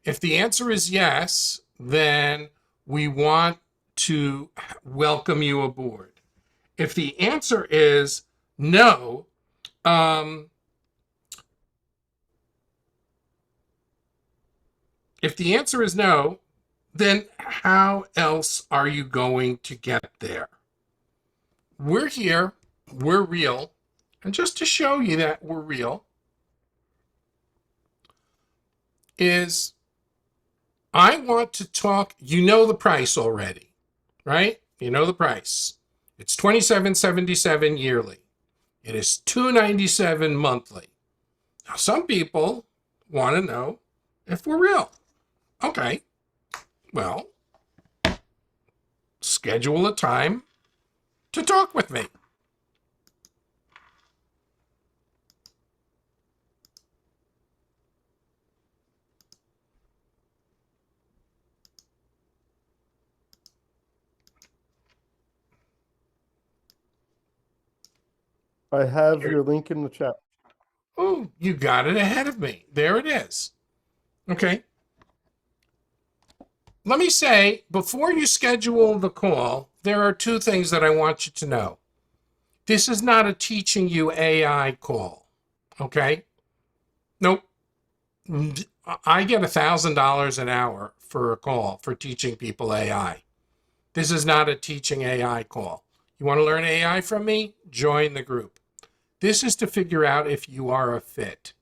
Speaker 1: If the answer is yes, then we want to welcome you aboard. If the answer is no, if the answer is no, then how else are you going to get there? We're here, we're real, and just to show you that we're real is I want to talk, you know the price already, right? You know the price. It's $27.77 yearly. It is $297 monthly. Now, some people want to know if we're real. Okay, well, schedule a time to talk with me.
Speaker 2: I have your link in the chat.
Speaker 1: Oh, you got it ahead of me. There it is. Okay. Let me say, before you schedule the call, there are two things that I want you to know. This is not a teaching you AI call. Okay? Nope. I get $1,000 an hour for a call for teaching people AI. This is not a teaching AI call. You want to learn AI from me? Join the group. This is to figure out if you are a fit.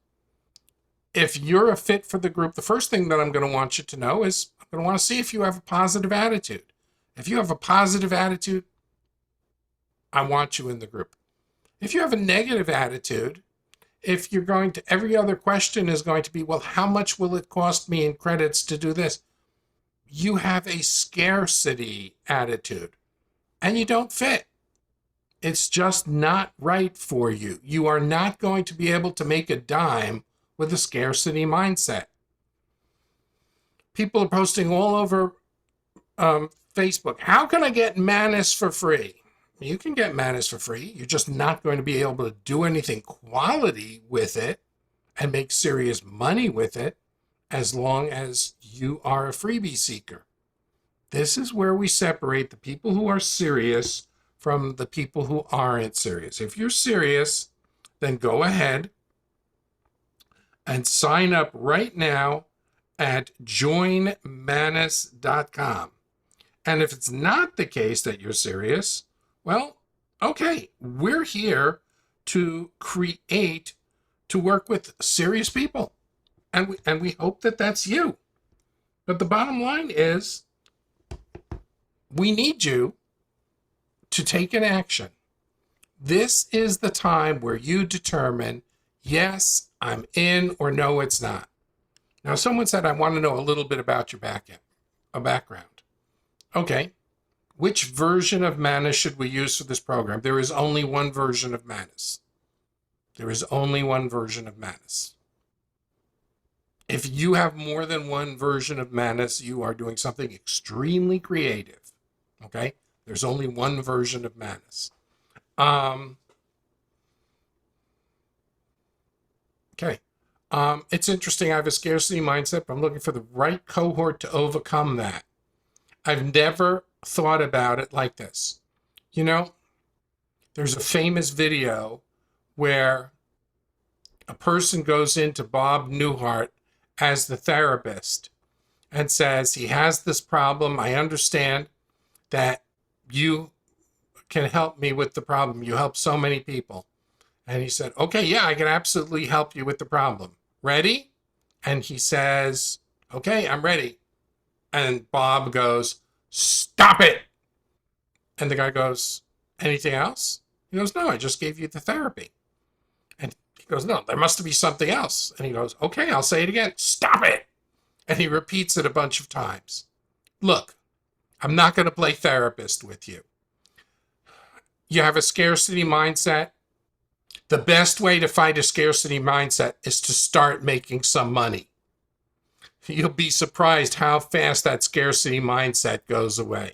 Speaker 1: If you're a fit for the group, the first thing that I'm going to want you to know is I'm going to want to see if you have a positive attitude. If you have a positive attitude, I want you in the group. If you have a negative attitude, if you're going to, every other question is going to be, well, how much will it cost me in credits to do this? You have a scarcity attitude and you don't fit. It's just not right for you. You are not going to be able to make a dime with a scarcity mindset. People are posting all over Facebook. How can I get Manus for free? You can get Manus for free. You're just not going to be able to do anything quality with it and make serious money with it as long as you are a freebie seeker. This is where we separate the people who are serious from the people who aren't serious. If you're serious, then go ahead and sign up right now at joinmanus.com. And if it's not the case that you're serious, well, okay, we're here to create, to work with serious people. And we hope that that's you. But the bottom line is, we need you to take an action. This is the time where you determine, yes, I'm in, or no, it's not. Now, someone said, I want to know a little bit about your background. Okay. Which version of Manus should we use for this program? There is only one version of Manus. There is only one version of Manus. If you have more than one version of Manus, you are doing something extremely creative. Okay? There's only one version of Manus. Okay. It's interesting. I have a scarcity mindset, but I'm looking for the right cohort to overcome that. I've never thought about it like this. You know, there's a famous video where a person goes into Bob Newhart as the therapist and says, he has this problem. I understand that you can help me with the problem. You help so many people. And he said, okay, yeah, I can absolutely help you with the problem. Ready? And he says, okay, I'm ready. And Bob goes, stop it. And the guy goes, anything else? He goes, no, I just gave you the therapy. And he goes, no, there must be something else. And he goes, okay, I'll say it again. Stop it. And he repeats it a bunch of times. Look, I'm not going to play therapist with you. you have a scarcity mindset. The best way to fight a scarcity mindset is to start making some money. You'll be surprised how fast that scarcity mindset goes away.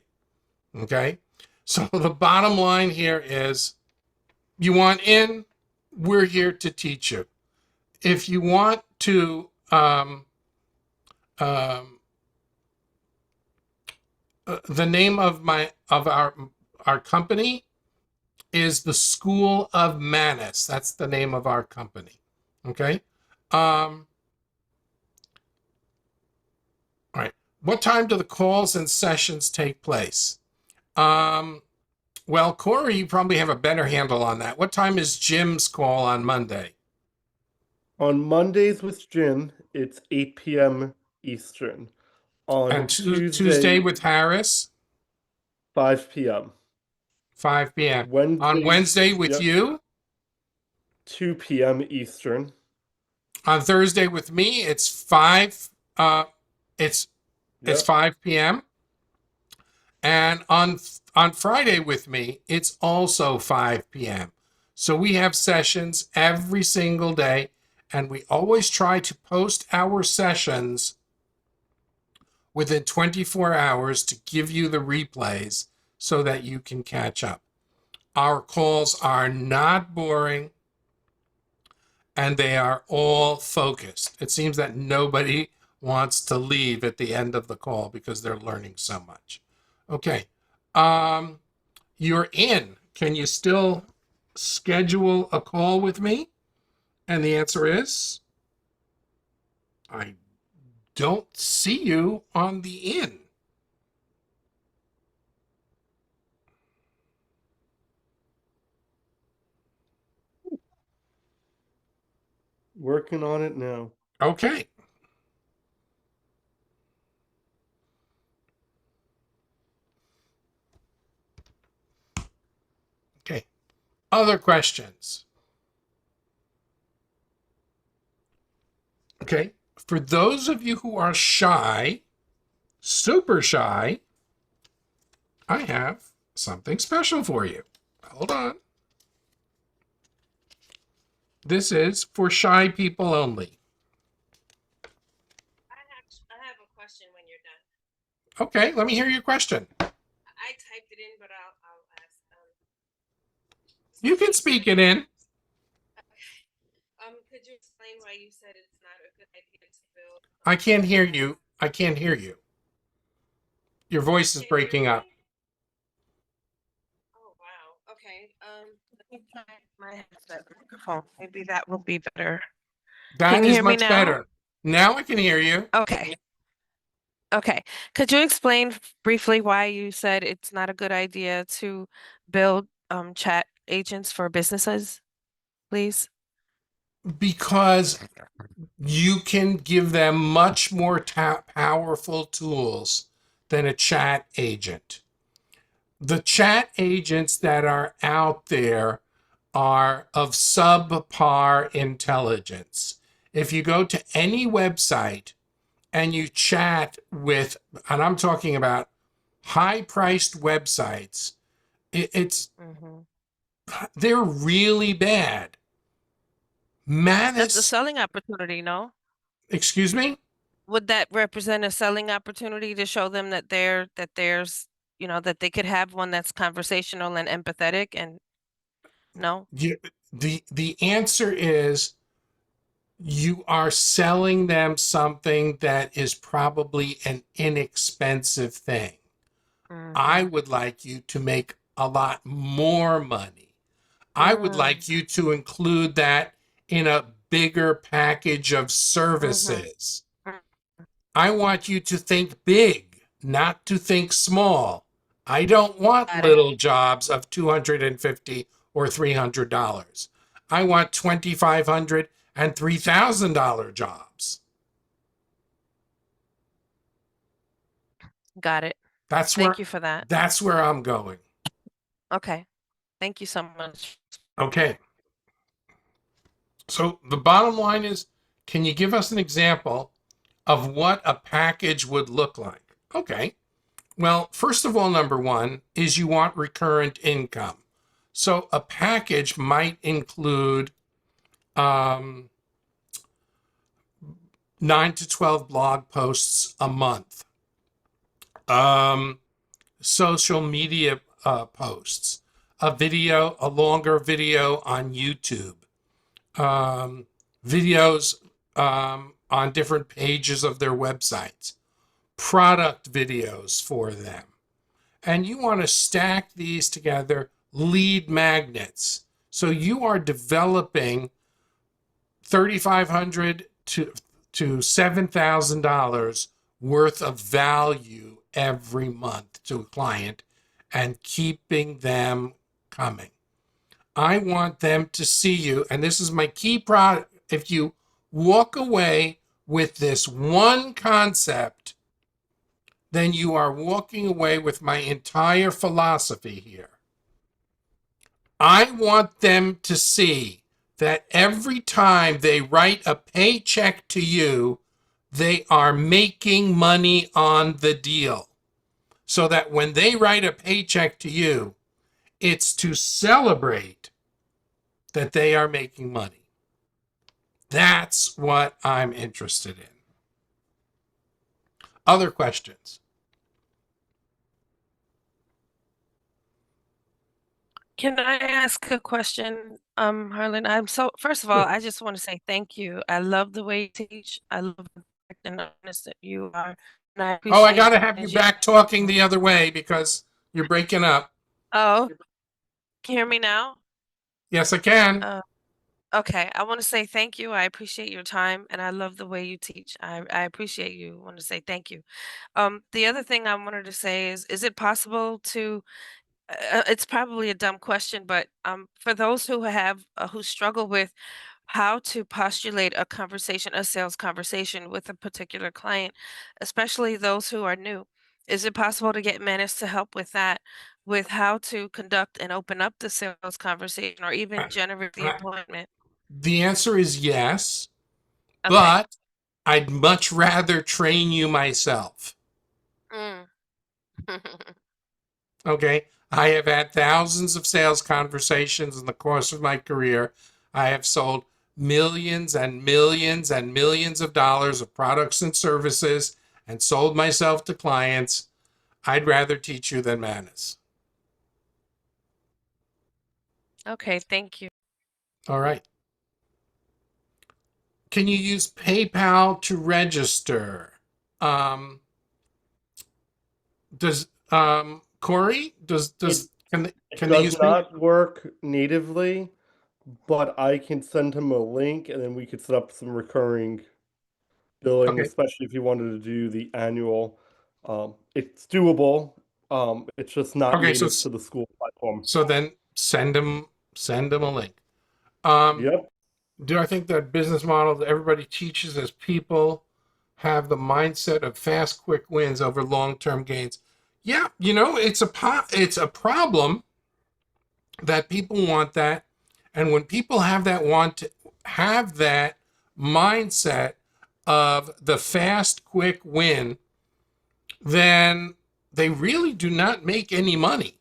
Speaker 1: Okay? So the bottom line here is, you want in, we're here to teach you. If you want to, the name of our company is the School of Manus. That's the name of our company. Okay. All right. What time do the calls and sessions take place? Well, Corey, you probably have a better handle on that. What time is Jim's call on Monday?
Speaker 2: On Mondays with Jim, it's 8 p.m. Eastern. On
Speaker 1: And
Speaker 2: Tuesday
Speaker 1: with Harris,
Speaker 2: 5 p.m.
Speaker 1: 5 p.m.
Speaker 2: Wednesday,
Speaker 1: On Wednesday with you?
Speaker 2: 2 p.m. Eastern.
Speaker 1: On Thursday with me, it's 5 it's 5 p.m. And on Friday with me, it's also 5 p.m. So we have sessions every single day, and we always try to post our sessions within 24 hours to give you the replays so that you can catch up. Our calls are not boring, and they are all focused. It seems that nobody wants to leave at the end of the call because they're learning so much. Okay. You're in. Can you still schedule a call with me? And the answer is, I don't see you on the in.
Speaker 2: Working on it now.
Speaker 1: Okay. Okay. Other questions? Okay. For those of you who are shy, super shy, I have something special for you. Hold on. This is for shy people only.
Speaker 9: I have a question when you're done.
Speaker 1: Okay, let me hear your question.
Speaker 9: I typed it in, but I'll ask.
Speaker 1: You can speak it in.
Speaker 9: Could you explain why you said it's not a good idea to build?
Speaker 1: I can't hear you. I can't hear you. Your voice is breaking up.
Speaker 9: Oh wow. Okay. Let me try my headset microphone. Maybe that will be better.
Speaker 1: That
Speaker 9: Can you
Speaker 1: is
Speaker 9: hear me
Speaker 1: much
Speaker 9: now?
Speaker 1: better. Now I can hear you.
Speaker 9: Okay. Okay. Could you explain briefly why you said it's not a good idea to build chat agents for businesses, please?
Speaker 1: Because you can give them much more powerful tools than a chat agent. The chat agents that are out there are of subpar intelligence. If you go to any website and you chat with, and I'm talking about high-priced websites, they're really bad.
Speaker 9: That's a selling opportunity, no?
Speaker 1: Excuse me?
Speaker 9: Would that represent a selling opportunity to show them that there's, that they could have one that's conversational and empathetic and no?
Speaker 1: The answer is, you are selling them something that is probably an inexpensive thing. I would like you to make a lot more money. I would like you to include that in a bigger package of services. I want you to think big, not to think small. I don't want little jobs of $250 or $300. I want $2,500 and $3,000 jobs.
Speaker 9: Got it. Thank you for that.
Speaker 1: That's where I'm going.
Speaker 9: Okay. Thank you so much.
Speaker 1: Okay. So the bottom line is, can you give us an example of what a package would look like? Okay. Well, first of all, number one is you want recurrent income. So a package might include 9 to 12 blog posts a month, social media posts, a longer video on YouTube, videos on different pages of their websites, product videos for them. And you want to stack these together, lead magnets. So you are developing $3,500 to $7,000 worth of value every month to a client and keeping them coming. I want them to see you, and this is my key product. If you walk away with this one concept, then you are walking away with my entire philosophy here. I want them to see that every time they write a paycheck to you, they are making money on the deal. So that when they write a paycheck to you, it's to celebrate that they are making money. That's what I'm interested in. Other questions?
Speaker 9: Can I ask a question, Harlan? First of all, I just want to say thank you. I love the way you teach. I love the fact and honest that you are. And I
Speaker 1: Oh, I
Speaker 9: appreciate
Speaker 1: got to
Speaker 9: the
Speaker 1: have you
Speaker 9: energy.
Speaker 1: back talking the other way because you're breaking up.
Speaker 9: Oh, can you hear me now?
Speaker 1: Yes, I can.
Speaker 9: Okay, I want to say thank you. I appreciate your time and I love the way you teach. I appreciate you. I want to say thank you. The other thing I wanted to say is it possible to it's probably a dumb question, but for those who struggle with how to postulate a conversation, a sales conversation with a particular client, especially those who are new, is it possible to get Manus to help with that, with how to conduct and open up the sales conversation or even generate the appointment?
Speaker 1: The answer is yes,
Speaker 9: Okay.
Speaker 1: but I'd much rather train you myself.
Speaker 9: Mm.
Speaker 1: Okay. I have had thousands of sales conversations in the course of my career. I have sold millions and millions and millions of dollars of products and services and sold myself to clients. I'd rather teach you than Manus.
Speaker 9: Okay, thank you.
Speaker 1: All right. Can you use PayPal to register? Does Corey, can they
Speaker 2: It
Speaker 1: use
Speaker 2: does not work natively, but I can send him a link and then we could set up some recurring billing,
Speaker 1: Okay.
Speaker 2: especially if you wanted to do the annual. It's doable. It's just not
Speaker 1: Okay, so
Speaker 2: native to the school platform.
Speaker 1: then send them a link. Um,
Speaker 2: Yep.
Speaker 1: do I think that business model that everybody teaches as people have the mindset of fast, quick wins over long-term gains? Yeah, it's a problem that people want that, and when people have that mindset of the fast, quick win, then they really do not make any money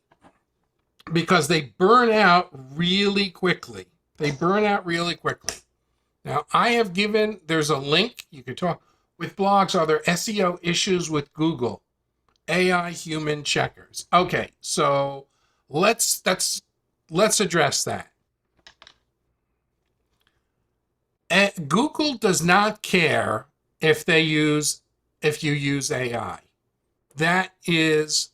Speaker 1: because they burn out really quickly. Now, there's a link, you can talk with blogs. Are there SEO issues with Google? AI human checkers. Okay, so let's address that. Google does not care if you use AI. That is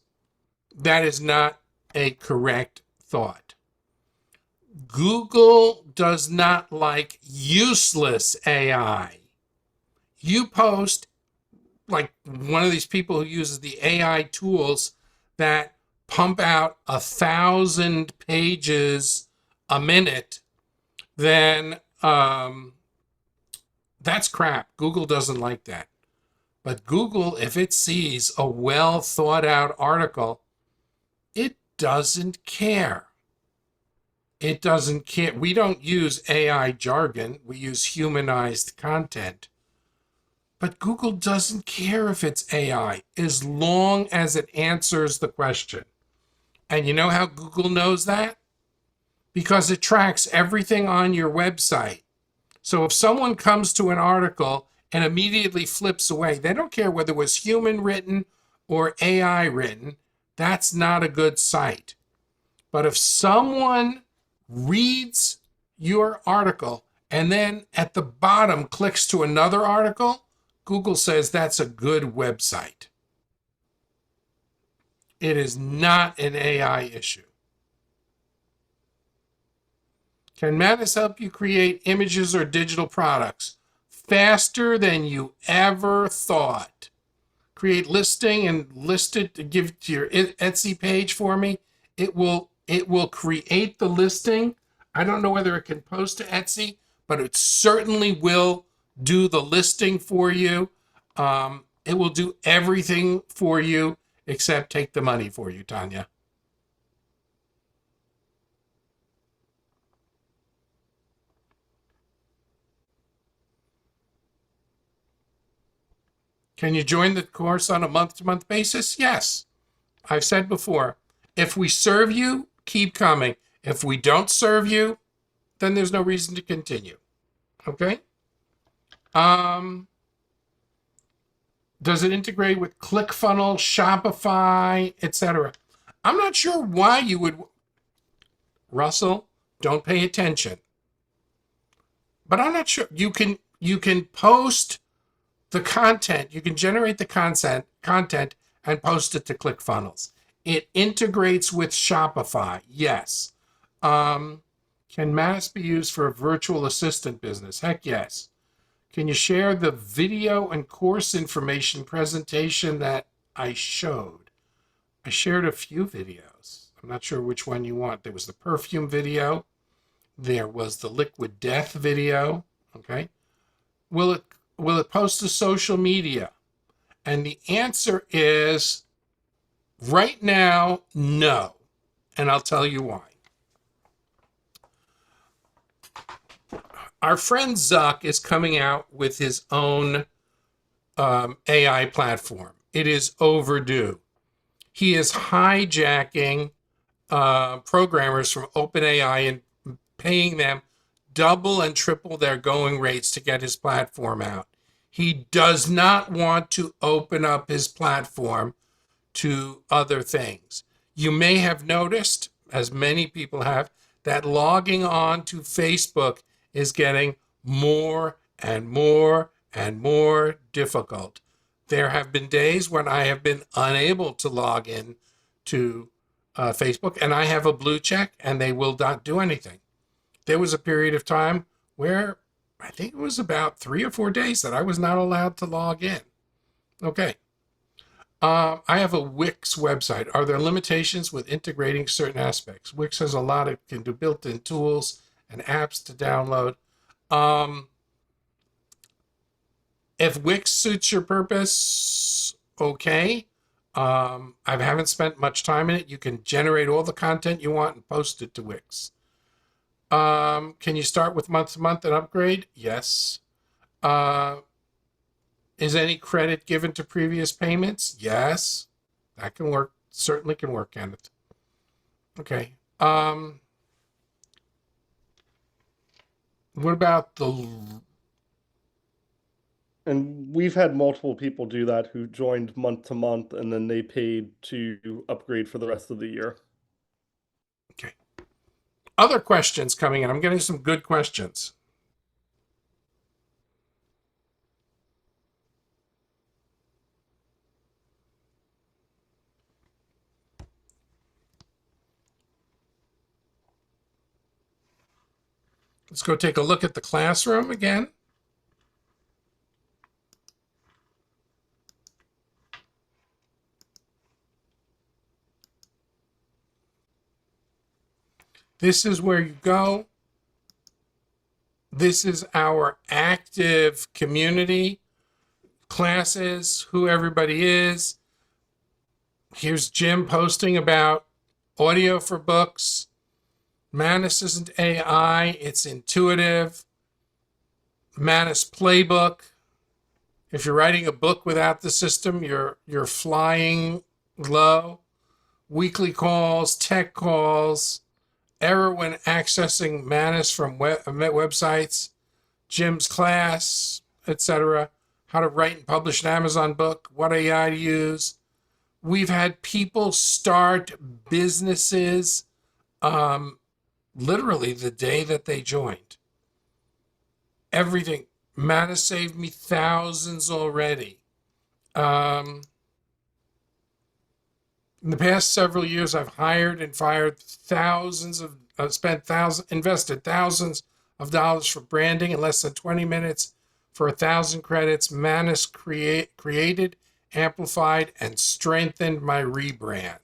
Speaker 1: not a correct thought. Google does not like useless AI. You post, like one of these people who uses the AI tools that pump out 1,000 pages a minute, then that's crap. Google doesn't like that. But Google, if it sees a well thought out article, it doesn't care. It doesn't care. We don't use AI jargon, we use humanized content. But Google doesn't care if it's AI as long as it answers the question. And you know how Google knows that? because it tracks everything on your website. So if someone comes to an article and immediately flips away, they don't care whether it was human written or AI written, that's not a good site. But if someone reads your article and then at the bottom clicks to another article, Google says that's a good website. It is not an AI issue. Can Manus help you create images or digital products faster than you ever thought? Create listing and list it to give to your Etsy page for me. It will create the listing. I don't know whether it can post to Etsy, but it certainly will do the listing for you. It will do everything for you except take the money for you, Tanya. Can you join the course on a month-to-month basis? Yes. I've said before, if we serve you, keep coming. If we don't serve you, then there's no reason to continue. Okay? Does it integrate with ClickFunnels, Shopify, etc.? I'm not sure why you would. Russell, don't pay attention. But I'm not sure. You can post the content, you can generate the content and post it to ClickFunnels. It integrates with Shopify, yes. Can Manus be used for a virtual assistant business? Heck yes. Can you share the video and course information presentation that I showed? I shared a few videos. I'm not sure which one you want. There was the perfume video. There was the liquid death video. Okay. Will it post to social media? And the answer is right now, no. And I'll tell you why. Our friend Zuck is coming out with his own AI platform. It is overdue. He is hijacking programmers from OpenAI and paying them double and triple their going rates to get his platform out. He does not want to open up his platform to other things. You may have noticed, as many people have, that logging on to Facebook is getting more and more and more difficult. There have been days when I have been unable to log in to Facebook, and I have a blue check, and they will not do anything. There was a period of time where I think it was about 3 or 4 days that I was not allowed to log in. Okay. I have a Wix website. Are there limitations with integrating certain aspects? Wix has a lot of can do built-in tools and apps to download. If Wix suits your purpose, okay. I haven't spent much time in it. You can generate all the content you want and post it to Wix. Can you start with month to month and upgrade? Yes. Is any credit given to previous payments? Yes. That can work. Certainly can work, Kenneth. Okay. What about the...
Speaker 2: And we've had multiple people do that who joined month to month and then they paid to upgrade for the rest of the year.
Speaker 1: Okay. Other questions coming in. I'm getting some good questions. Let's go take a look at the classroom again. This is where you go. This is our active community, classes, who everybody is. Here's Jim posting about audio for books. Manus isn't AI, it's intuitive. Manus Playbook. If you're writing a book without the system, you're flying low. Weekly calls, tech calls, error when accessing Manus from websites, Jim's class, etc., how to write and publish an Amazon book, what AI to use. We've had people start businesses literally the day that they joined. Everything. Manus saved me thousands already. In the past several years, I've hired and fired invested thousands of dollars for branding in less than 20 minutes for 1,000 credits. Manus created, amplified, and strengthened my rebrand.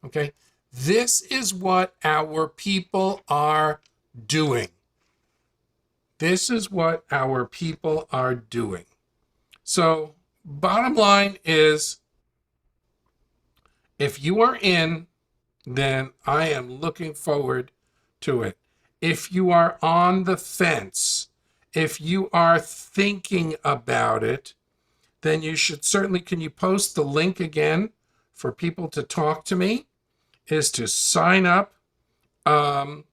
Speaker 1: Okay. This is what our people are doing. This is what our people are doing. So, bottom line is, if you are in, then I am looking forward to it. If you are on the fence, if you are thinking about it, then you should certainly, can you post the link again for people to talk to me? Is to sign up, and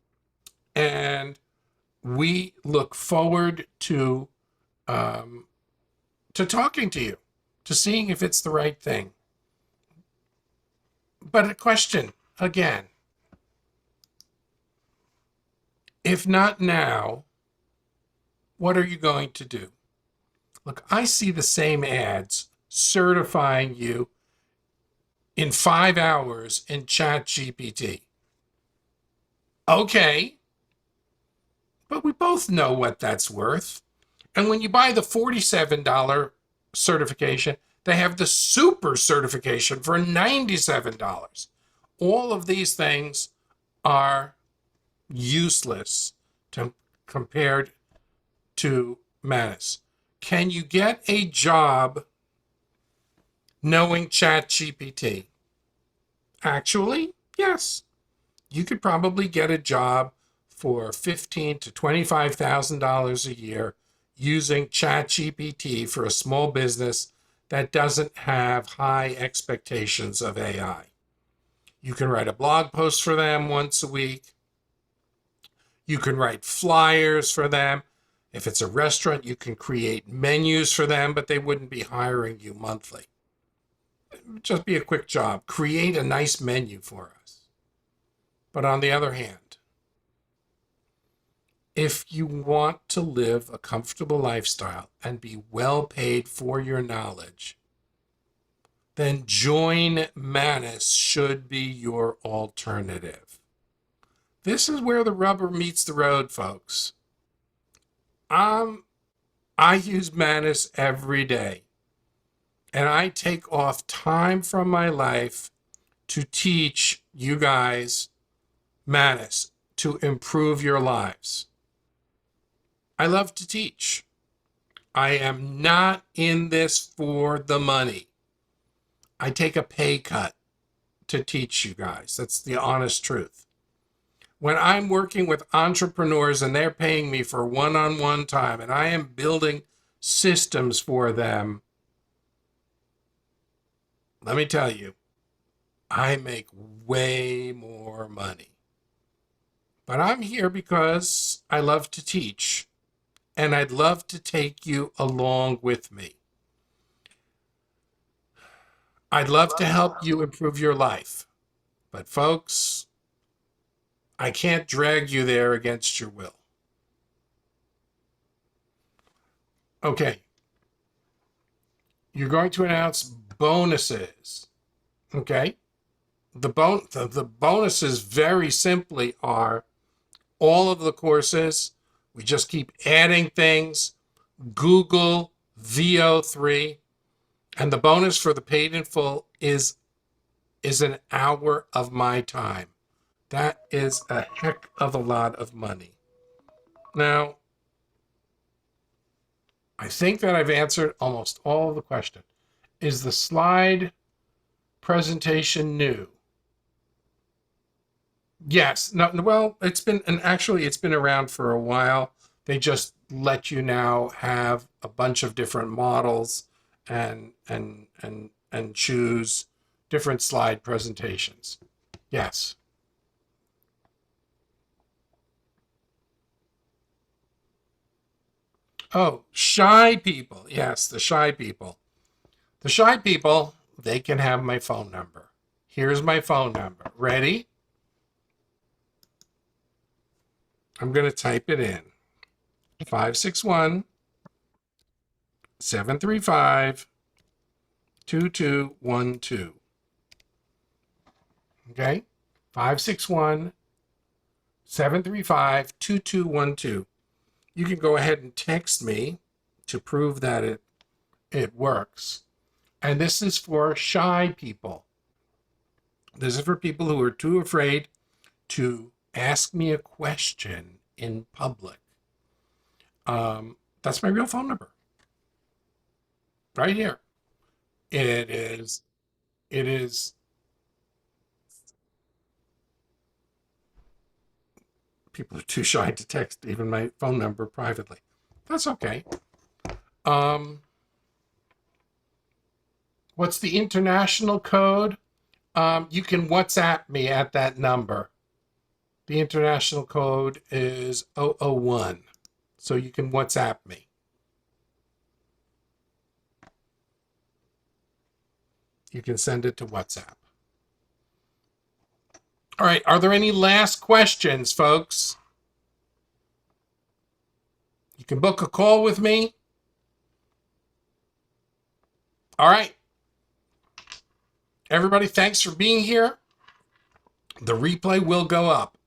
Speaker 1: we look forward to talking to you, to seeing if it's the right thing. But a question again: if not now, what are you going to do? Look, I see the same ads certifying you in 5 hours in ChatGPT. Okay, but we both know what that's worth. And when you buy the $47 certification, they have the super certification for $97. All of these things are useless compared to Manus. Can you get a job knowing ChatGPT? Actually, yes. You could probably get a job for $15,000 to $25,000 a year using ChatGPT for a small business that doesn't have high expectations of AI. You can write a blog post for them once a week. You can write flyers for them. If it's a restaurant, you can create menus for them, but they wouldn't be hiring you monthly. It would just be a quick job. Create a nice menu for us. But on the other hand, if you want to live a comfortable lifestyle and be well paid for your knowledge, then join Manus should be your alternative. This is where the rubber meets the road, folks. I use Manus every day, and I take off time from my life to teach you guys Manus to improve your lives. I love to teach. I am not in this for the money. I take a pay cut to teach you guys. That's the honest truth. When I'm working with entrepreneurs and they're paying me for one-on-one time and I am building systems for them, let me tell you, I make way more money. But I'm here because I love to teach, and I'd love to take you along with me. I'd love to help you improve your life. But folks, I can't drag you there against your will. Okay. You're going to announce bonuses. Okay? The bonuses very simply are all of the courses. We just keep adding things. Google VO3. And the bonus for the paid in full is an hour of my time. That is a heck of a lot of money. Now, I think that I've answered almost all of the question. Is the slide presentation new? Yes. No. Well, it's been around for a while. They just let you now have a bunch of different models and choose different slide presentations. Yes. Oh, shy people. Yes, the shy people. The shy people, they can have my phone number. Here's my phone number. Ready? I'm going to type it in. 561 735 2212. Okay? 561 735 2212. You can go ahead and text me to prove that it works. And this is for shy people. This is for people who are too afraid to ask me a question in public. That's my real phone number. Right here. It is people are too shy to text even my phone number privately. That's okay. What's the international code? You can WhatsApp me at that number. The international code is 001. So you can WhatsApp me. You can send it to WhatsApp. All right. Are there any last questions, folks? You can book a call with me. All right. Everybody, thanks for being here. The replay will go up.